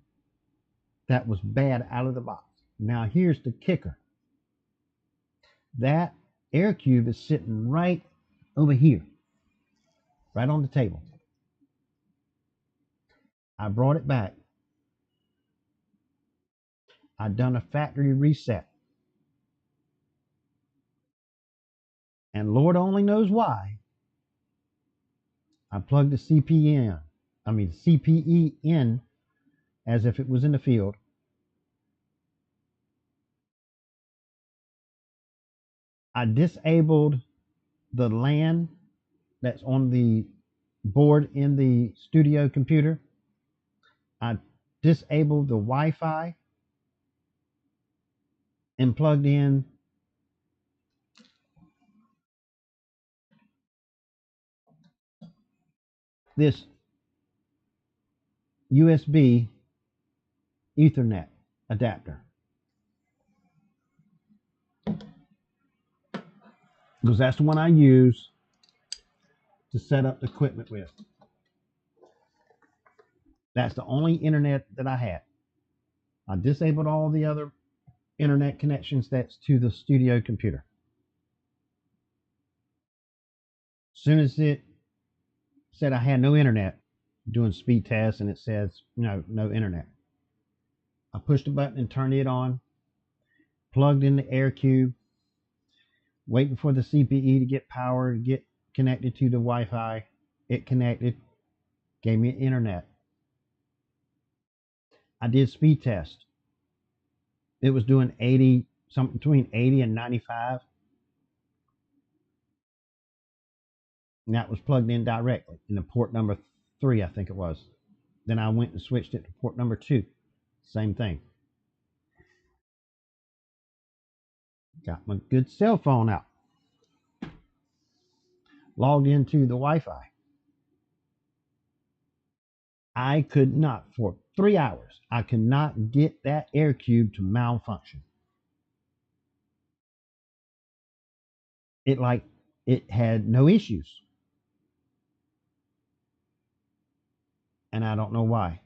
that was bad out of the box. Now here's the kicker. That AirCube is sitting right over here, right on the table. I brought it back. I done a factory reset. And Lord only knows why. I plugged the CPE in as if it was in the field. I disabled the LAN that's on the board in the studio computer. I disabled the Wi-Fi and plugged in this USB Ethernet adapter, because that's the one I use to set up the equipment with. That's the only internet that I had. I disabled all the other internet connections that's to the studio computer. As soon as it said I had no internet, doing speed tests, and it says no internet, I pushed the button and turned it on, plugged in the AirCube, waiting for the CPE to get power to get connected to the Wi-Fi. It connected, gave me internet. I did speed test. It was doing 80, something between 80 and 95. and that was plugged in directly in the port number 3, I think it was. Then I went and switched it to port number 2. Same thing. Got my good cell phone out. Logged into the Wi-Fi. I could not, for 3 hours, I could not get that AirCube to malfunction. It had no issues. And I don't know why.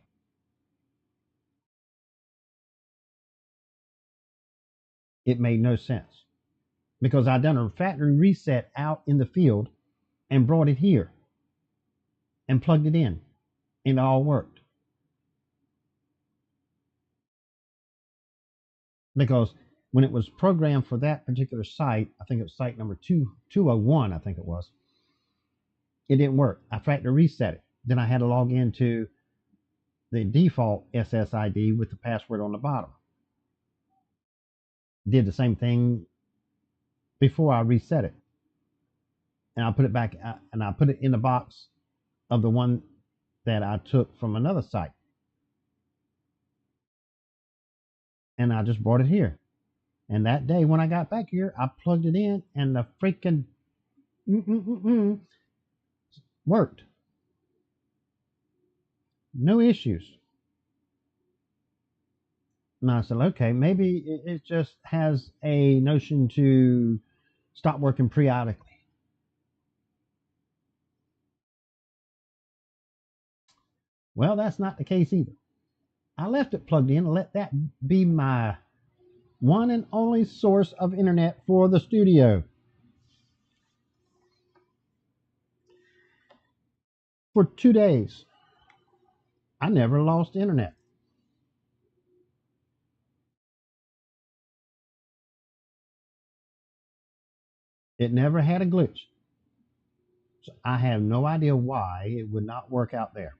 It made no sense. Because I done a factory reset out in the field and brought it here and plugged it in. And it all worked. Because when it was programmed for that particular site, I think it was site number 201, I think it was, it didn't work. I factory reset it. Then I had to log into the default SSID with the password on the bottom. Did the same thing before I reset it. And I put it back and I put it in the box of the one that I took from another site. And I just brought it here. And that day when I got back here, I plugged it in and the freaking worked. No issues. And I said, okay, maybe it just has a notion to stop working periodically. Well, that's not the case either. I left it plugged in and let that be my one and only source of internet for the studio. For 2 days, I never lost internet. It never had a glitch. So I have no idea why it would not work out there.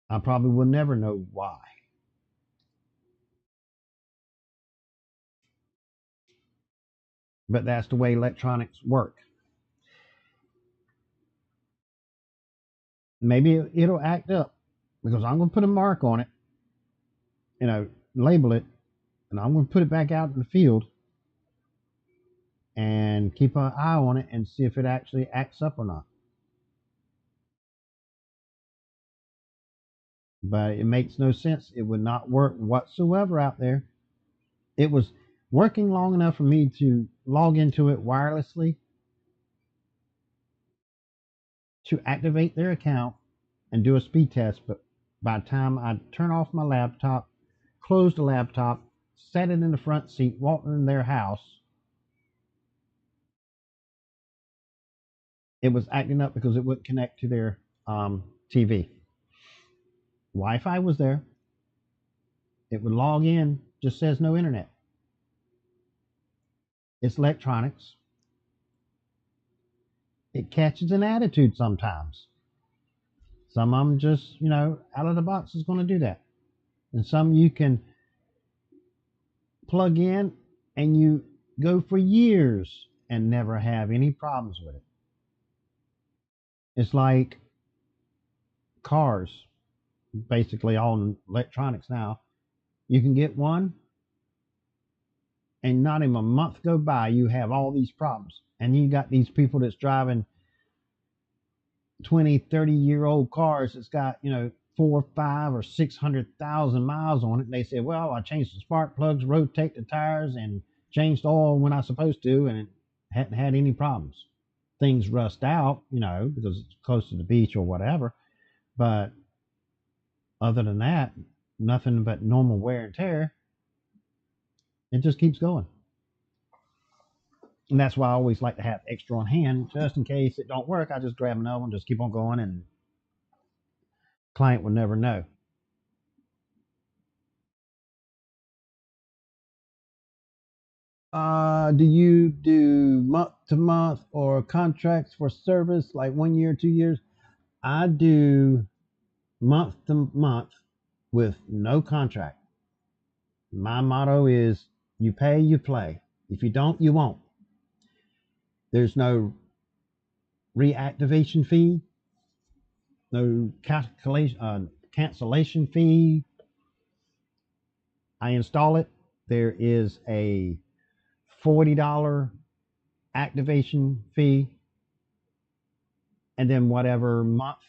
I probably will never know why. But that's the way electronics work. Maybe it'll act up because I'm going to put a mark on it, label it, and I'm going to put it back out in the field and keep an eye on it and see if it actually acts up or not. But it makes no sense. It would not work whatsoever out there. It was working long enough for me to log into it wirelessly to activate their account and do a speed test. But by the time I turn off my laptop, close the laptop, set it in the front seat, walk in their house, it was acting up because it wouldn't connect to their TV. Wi-Fi was there. It would log in, just says no internet. It's electronics. It catches an attitude sometimes. Some of them just, out of the box is going to do that. And some you can plug in and you go for years and never have any problems with it. It's like cars, basically all electronics now. You can get one and not even a month go by, you have all these problems. And you got these people that's driving 20, 30-year-old cars that's got, 4, 5, or 600,000 miles on it. And they say, well, I changed the spark plugs, rotate the tires, and changed oil when I was supposed to, and it hadn't had any problems. Things rust out, because it's close to the beach or whatever. But other than that, nothing but normal wear and tear. It just keeps going. And that's why I always like to have extra on hand, just in case it don't work. I just grab another one, just keep on going, and client will never know. Do you do month to month or contracts for service, like 1 year, 2 years? I do month to month with no contract. My motto is you pay, you play. If you don't, you won't. There's no reactivation fee, no cancellation fee. I install it. There is a $40 activation fee, and then whatever month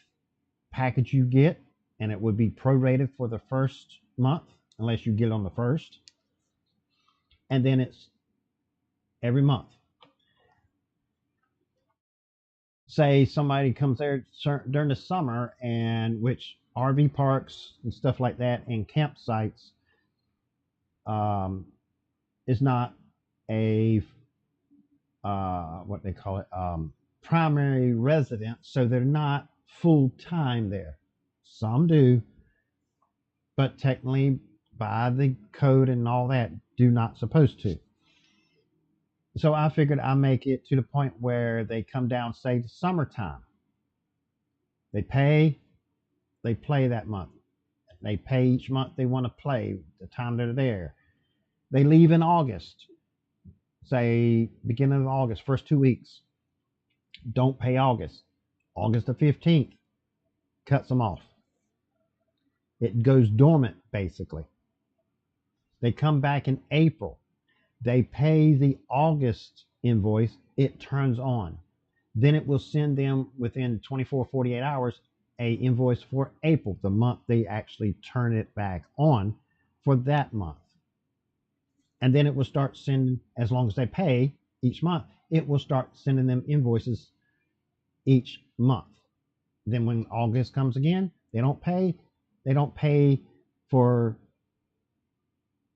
package you get, and it would be prorated for the first month unless you get it on the first, and then it's every month. Say somebody comes there during the summer, and which RV parks and stuff like that and campsites um, is not a what they call it, primary residence, so they're not full time there. Some do, but technically, by the code and all that, do not supposed to. So I figured I make it to the point where they come down, say, the summertime. They pay, they play that month. They pay each month they want to play, the time they're there. They leave in August, say beginning of August, first 2 weeks. Don't pay August. August the 15th cuts them off. It goes dormant, basically. They come back in April. They pay the August invoice. It turns on. Then it will send them within 24, 48 hours a invoice for April, the month they actually turn it back on for that month. And then it will start sending, as long as they pay each month, it will start sending them invoices each month. Then when August comes again, they don't pay. They don't pay for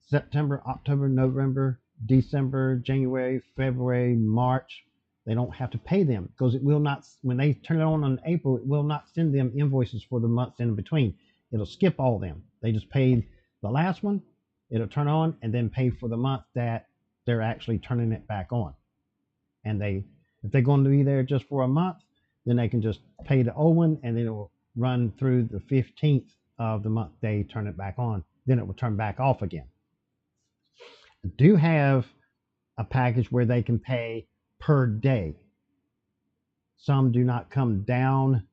September, October, November, December, January, February, March. They don't have to pay them because it will not, when they turn it on in April, it will not send them invoices for the months in between. It'll skip all of them. They just pay the last one, it'll turn on, and then pay for the month that they're actually turning it back on. And if they're going to be there just for a month, then they can just pay the old one, and then it will run through the 15th of the month they turn it back on. Then it will turn back off again. I do have a package where they can pay per day. Some do not come down,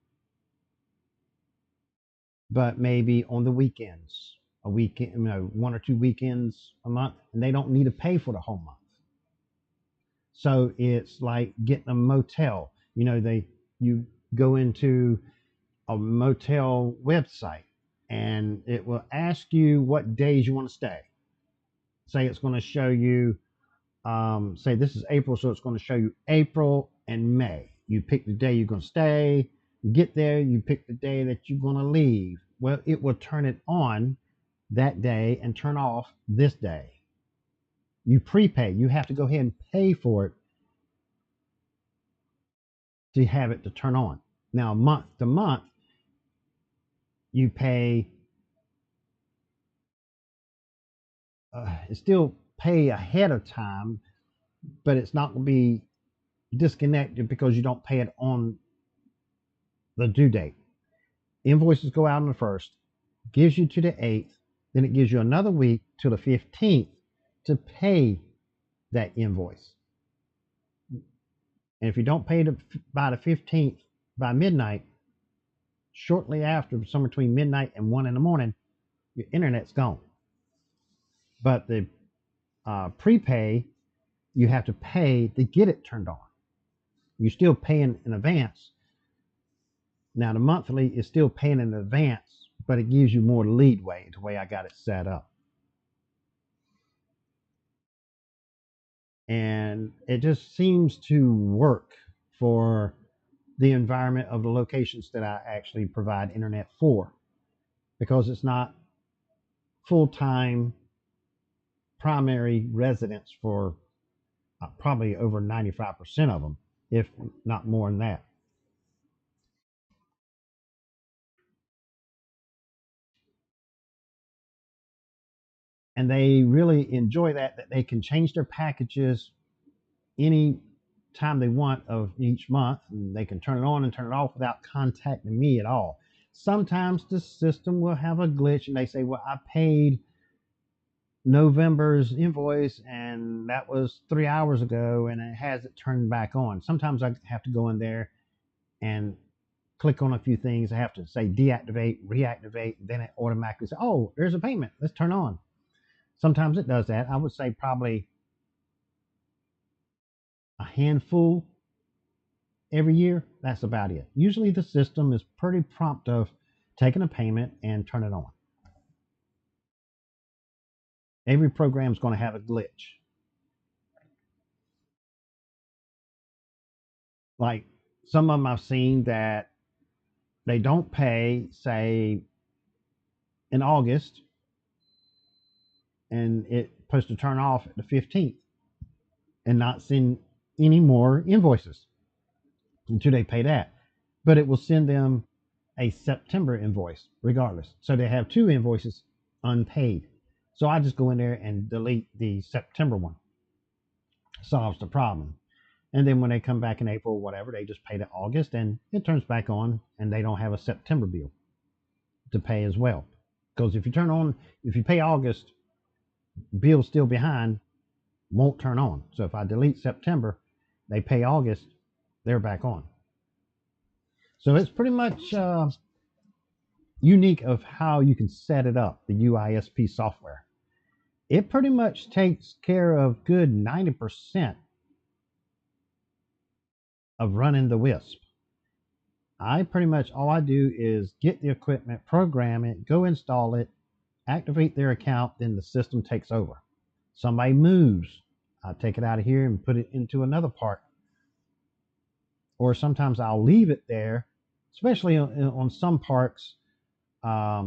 but maybe on the weekends, a weekend, 1 or 2 weekends a month, and they don't need to pay for the whole month. So it's like getting a motel. You go into a motel website, and it will ask you what days you want to stay. Say it's going to show you, say this is April, so it's going to show you April and May. You pick the day you're going to stay. You get there, you pick the day that you're going to leave. Well, it will turn it on that day and turn off this day. You prepay. You have to go ahead and pay for it to have it to turn on. Now, month to month, you pay, still pay ahead of time, but it's not going to be disconnected because you don't pay it on the due date. Invoices go out on the 1st, gives you to the 8th, then it gives you another week to the 15th to pay that invoice. And if you don't pay it by the 15th by midnight, shortly after, somewhere between midnight and 1 in the morning, your internet's gone. But the prepay, you have to pay to get it turned on. You're still paying in advance. Now, the monthly is still paying in advance, but it gives you more leadway the way I got it set up. And it just seems to work for the environment of the locations that I actually provide internet for, because it's not full-time primary residence for probably over 95% of them, if not more than that. And they really enjoy that they can change their packages any time they want of each month, and they can turn it on and turn it off without contacting me at all. Sometimes the system will have a glitch and they say, well, I paid November's invoice, and that was 3 hours ago, and it hasn't turned back on. Sometimes I have to go in there and click on a few things. I have to say deactivate, reactivate, then it automatically says, oh, there's a payment. Let's turn on. Sometimes it does that. I would say probably a handful every year. That's about it. Usually the system is pretty prompt of taking a payment and turn it on. Every program is going to have a glitch. Like some of them I've seen that they don't pay, say, in August, and it's supposed to turn off at the 15th and not send any more invoices until they pay that. But it will send them a September invoice regardless. So they have two invoices unpaid. So I just go in there and delete the September one. Solves the problem. And then when they come back in April or whatever, they just pay the August and it turns back on and they don't have a September bill to pay as well. Because if you pay August, bill still behind, won't turn on. So if I delete September, they pay August, they're back on. So it's pretty much unique of how you can set it up, the UISP software. It pretty much takes care of good 90% of running the WISP. I pretty much, all I do is get the equipment, program it, go install it, activate their account, then the system takes over. Somebody moves, I take it out of here and put it into another part. Or sometimes I'll leave it there, especially on some parks. I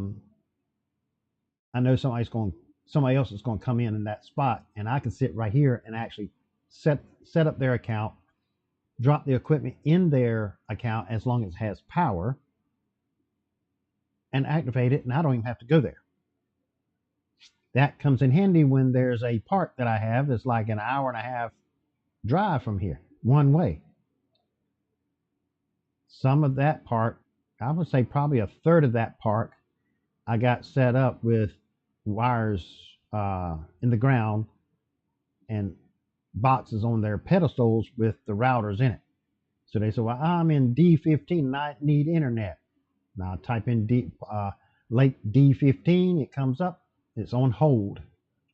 know somebody else is going to come in that spot, and I can sit right here and actually set up their account, drop the equipment in their account as long as it has power, and activate it, and I don't even have to go there. That comes in handy when there's a park that I have that's like an hour and a half drive from here, one way. Some of that park, I would say probably a third of that park, I got set up with wires in the ground and boxes on their pedestals with the routers in it. So they said, well, I'm in D15 and I need internet. Now I type in Lake D15, it comes up, it's on hold.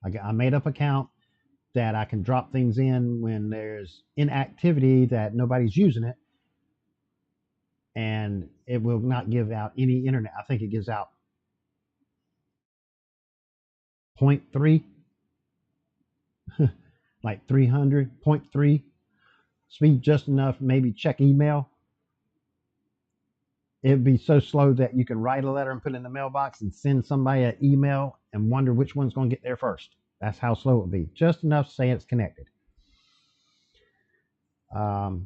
I made up an account that I can drop things in when there's inactivity that nobody's using it, and it will not give out any internet. I think it gives out 0.3, like 300, 0.3 speed, just enough, maybe check email. It'd be so slow that you can write a letter and put it in the mailbox and send somebody an email and wonder which one's going to get there first. That's how slow it would be. Just enough to say it's connected. But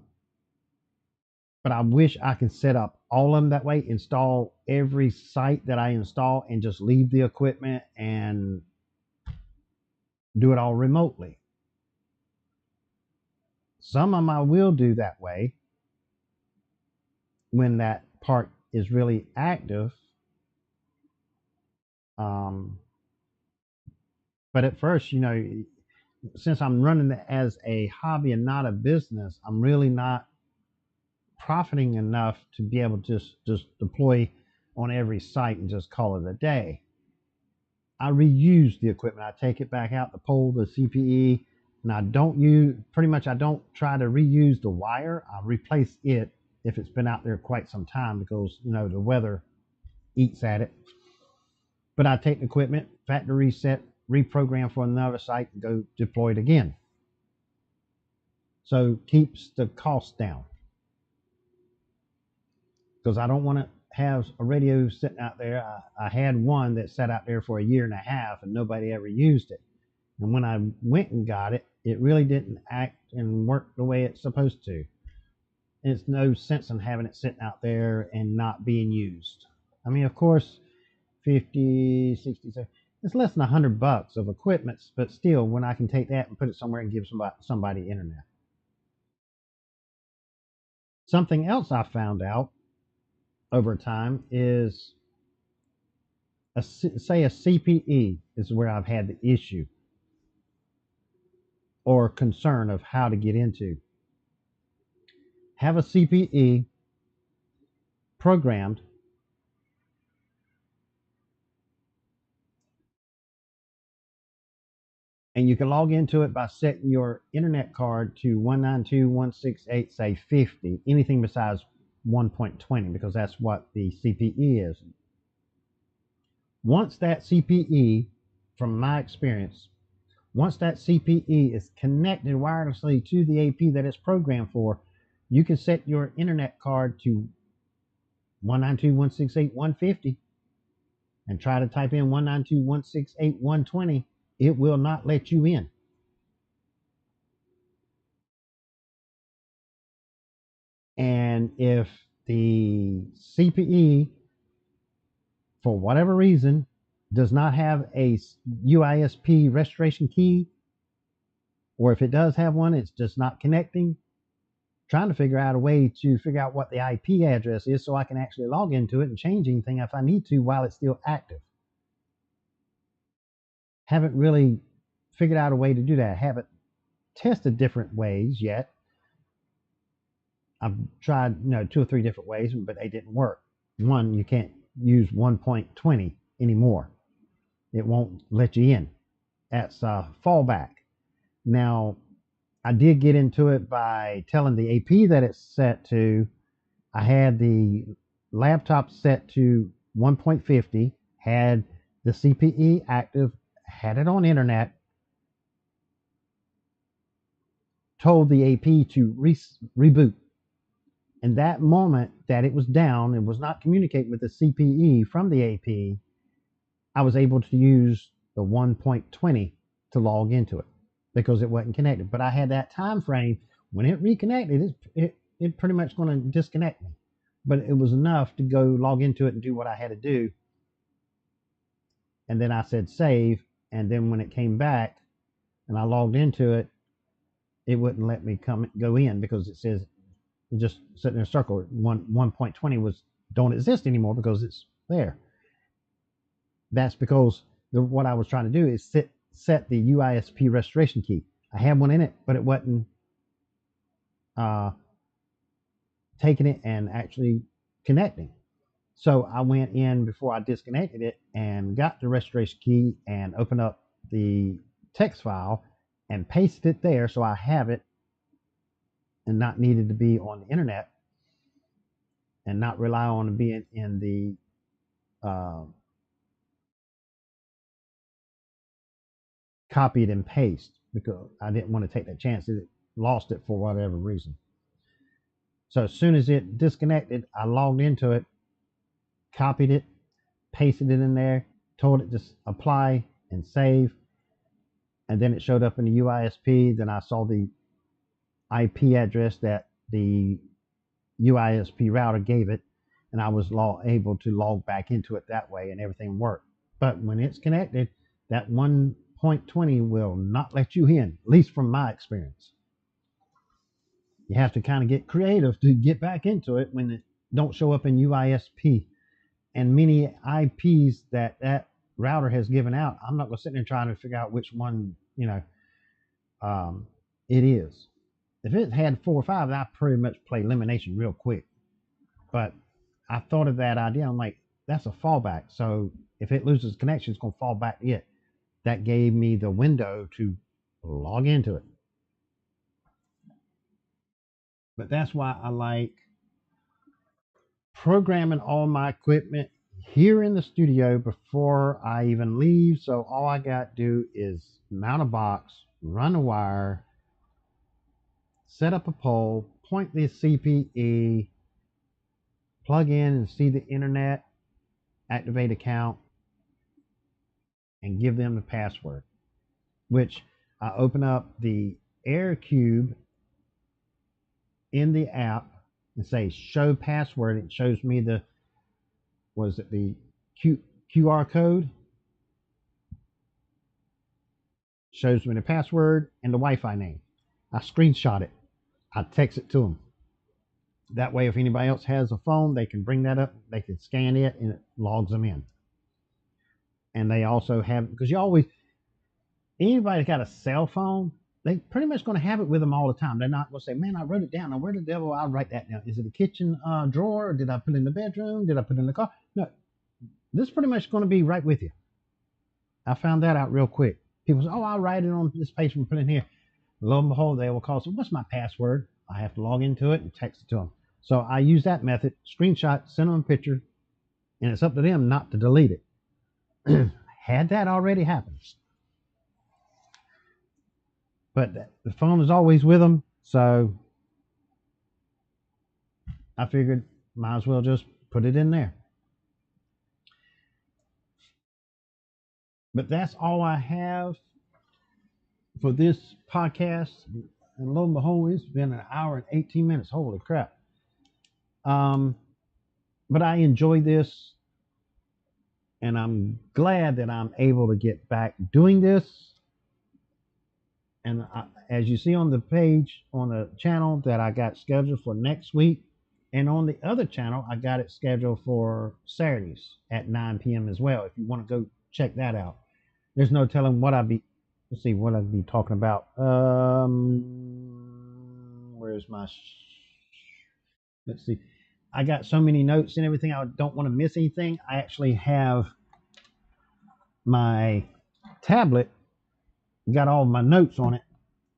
I wish I could set up all of them that way, install every site that I install, and just leave the equipment and do it all remotely. Some of them I will do that way when that part is really active. But at first, since I'm running it as a hobby and not a business, I'm really not profiting enough to be able to just deploy on every site and just call it a day. I reuse the equipment. I take it back out, the pole, the CPE, and I don't try to reuse the wire. I replace it if it's been out there quite some time because, the weather eats at it. But I take the equipment, factory reset, reprogram for another site, and go deploy it again. So keeps the cost down. Because I don't want to have a radio sitting out there. I had one that sat out there for a year and a half and nobody ever used it. And when I went and got it, it really didn't act and work the way it's supposed to. It's no sense in having it sitting out there and not being used. I mean, of course, 50, 60, 70, it's less than $100 of equipment, but still, when I can take that and put it somewhere and give somebody internet. Something else I found out over time is say a CPE is where I've had the issue or concern of how to get into. Have a CPE programmed, and you can log into it by setting your internet card to 192.168, say 50, anything besides 1.20, because that's what the CPE is. Once that CPE, from my experience, once that CPE is connected wirelessly to the AP that it's programmed for, you can set your internet card to 192.168.150 and try to type in 192.168.120. It will not let you in. And if the CPE, for whatever reason, does not have a UISP restoration key, or if it does have one, it's just not connecting, trying to figure out a way to figure out what the IP address is so I can actually log into it and change anything if I need to while it's still active. Haven't really figured out a way to do that. Haven't tested different ways yet. I've tried, 2 or 3 different ways, but they didn't work. One, you can't use 1.20 anymore. It won't let you in. That's a fallback. Now, I did get into it by telling the AP that it's set to. I had the laptop set to 1.50, had the CPE active, had it on internet, told the AP to reboot. And that moment that it was down and was not communicating with the CPE from the AP, I was able to use the 1.20 to log into it because it wasn't connected. But I had that time frame when it reconnected. It pretty much going to disconnect me, but it was enough to go log into it and do what I had to do. And then I said save, and then when it came back and I logged into it, it wouldn't let me go in because it says just sitting in a circle. 1.20 was don't exist anymore because it's there. That's because what I was trying to do is set the UISP restoration key. I had one in it, but it wasn't taking it and actually connecting. So I went in before I disconnected it and got the restoration key and opened up the text file and pasted it there so I have it and not needed to be on the internet and not rely on being in the copied and paste because I didn't want to take that chance. It lost it for whatever reason. So as soon as it disconnected, I logged into it, copied it, pasted it in there, told it to apply and save, and then it showed up in the UISP. Then I saw the IP address that the UISP router gave it, and I was able to log back into it that way, and everything worked. But when it's connected, that 1.20 will not let you in, at least from my experience. You have to kind of get creative to get back into it when it don't show up in UISP. And many IPs that router has given out, I'm not going to sit there and try to figure out which one, it is. If it had 4 or 5, I pretty much play elimination real quick. But I thought of that idea. I'm like, that's a fallback. So if it loses connection, it's going to fall back to it. That gave me the window to log into it. But that's why I like programming all my equipment here in the studio before I even leave. So all I got to do is mount a box, run a wire, set up a pole, point the CPE, plug in and see the internet, activate account, and give them the password, which I open up the AirCube in the app and say show password. It shows me the QR code, shows me the password and the Wi-Fi name. I screenshot it. I text it to them. That way, if anybody else has a phone, they can bring that up. They can scan it and it logs them in. And they also have, because you always, anybody got a cell phone, they pretty much going to have it with them all the time. They're not going to say, "Man, I wrote it down. Now, where the devil I write that down? Is it a kitchen drawer? Or did I put it in the bedroom? Did I put it in the car?" No, this is pretty much going to be right with you. I found that out real quick. People say, "Oh, I'll write it on this page and put it in here." Lo and behold, they will call. So, what's my password? I have to log into it and text it to them. So I use that method, screenshot, send them a picture, and it's up to them not to delete it. Had that already happened, but the phone is always with them, so I figured might as well just put it in there. But that's all I have for this podcast. And lo and behold, it's been an hour and 18 minutes. Holy crap. Um, but I enjoy this, and I'm glad that I'm able to get back doing this. And as you see on the page, on the channel that I got scheduled for next week, and on the other channel, I got it scheduled for Saturdays at 9 p.m. as well. If you want to go check that out, there's no telling what let's see, what I'd be talking about. Where's my, let's see. I got so many notes and everything. I don't want to miss anything. I actually have my tablet, got all my notes on it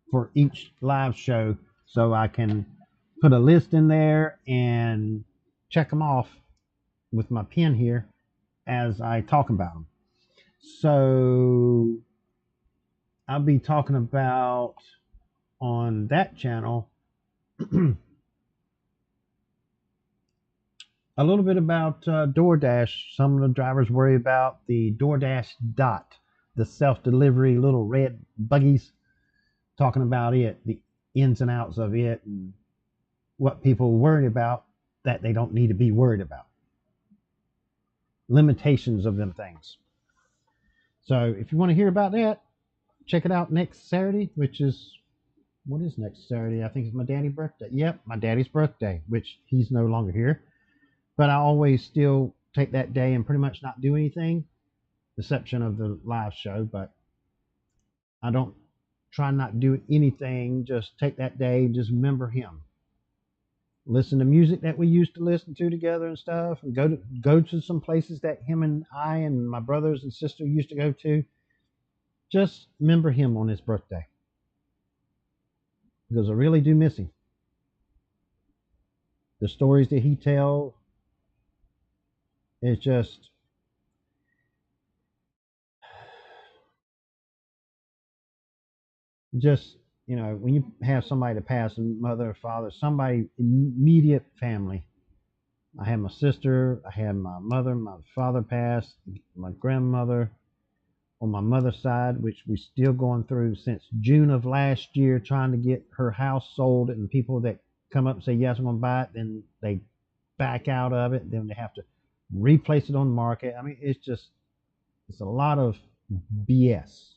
for each live show, so I can put a list in there and check them off with my pen here as I talk about them. So I'll be talking about on that channel a little bit about DoorDash. Some of the drivers worry about the DoorDash Dot, the self-delivery little red buggies, talking about it, the ins and outs of it, and what people worry about that they don't need to be worried about. Limitations of them things. So if you want to hear about that, check it out next Saturday, which is, what is next Saturday? I think it's my daddy's birthday. Yep, my daddy's birthday, which he's no longer here. But I always still take that day and pretty much not do anything, exception of the live show. But I don't try not do anything. Just take that day, just remember him. Listen to music that we used to listen to together and stuff, and go to some places that him and I and my brothers and sister used to go to. Just remember him on his birthday, because I really do miss him. The stories that he tells, it's just when you have somebody to pass, a mother, father, somebody immediate family. I had my sister, I had my mother, my father passed, my grandmother on my mother's side, which we're still going through since June of last year, trying to get her house sold. And people that come up and say, "Yes, I'm going to buy it," then they back out of it. Then they have to replace it on the market. I mean, it's a lot of BS.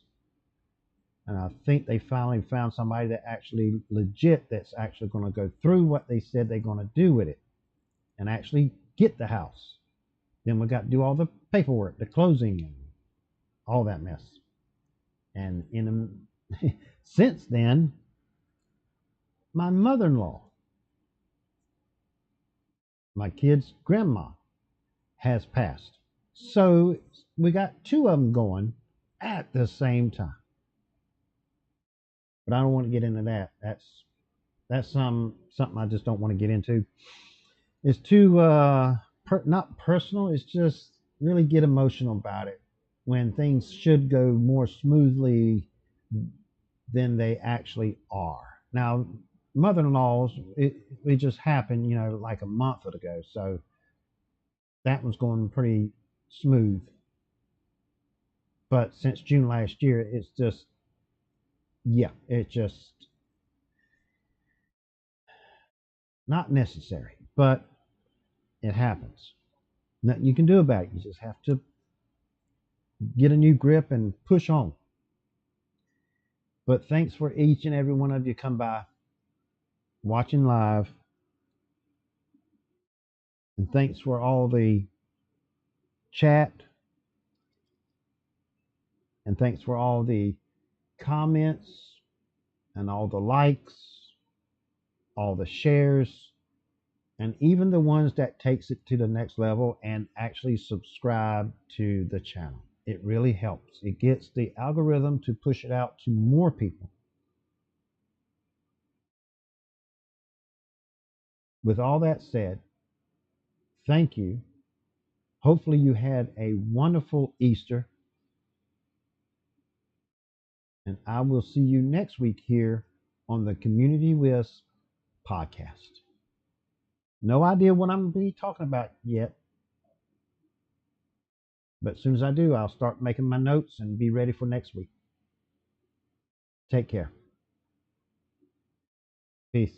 And I think they finally found somebody that actually legit, that's actually going to go through what they said they're going to do with it and actually get the house. Then we got to do all the paperwork, the closing, and all that mess. And since then, my mother-in-law, my kid's grandma, has passed. So we got two of them going at the same time. But I don't want to get into that. That's something I just don't want to get into. It's too not personal. It's just really get emotional about it when things should go more smoothly than they actually are. Now, mother-in-laws, it just happened, like a month ago. So that was going pretty smooth. But since June last year, it's just, yeah, it's just not necessary. But it happens. Nothing you can do about it. You just have to get a new grip and push on. But thanks for each and every one of you come by watching live. And thanks for all the chat And thanks for all the comments and all the likes, all the shares, and even the ones that takes it to the next level and actually subscribe to the channel. It really helps. It gets the algorithm to push it out to more people. With all that said, thank you. Hopefully you had a wonderful Easter, and I will see you next week here on the Community Wisp podcast. No idea what I'm going to be talking about yet, but as soon as I do, I'll start making my notes and be ready for next week. Take care. Peace.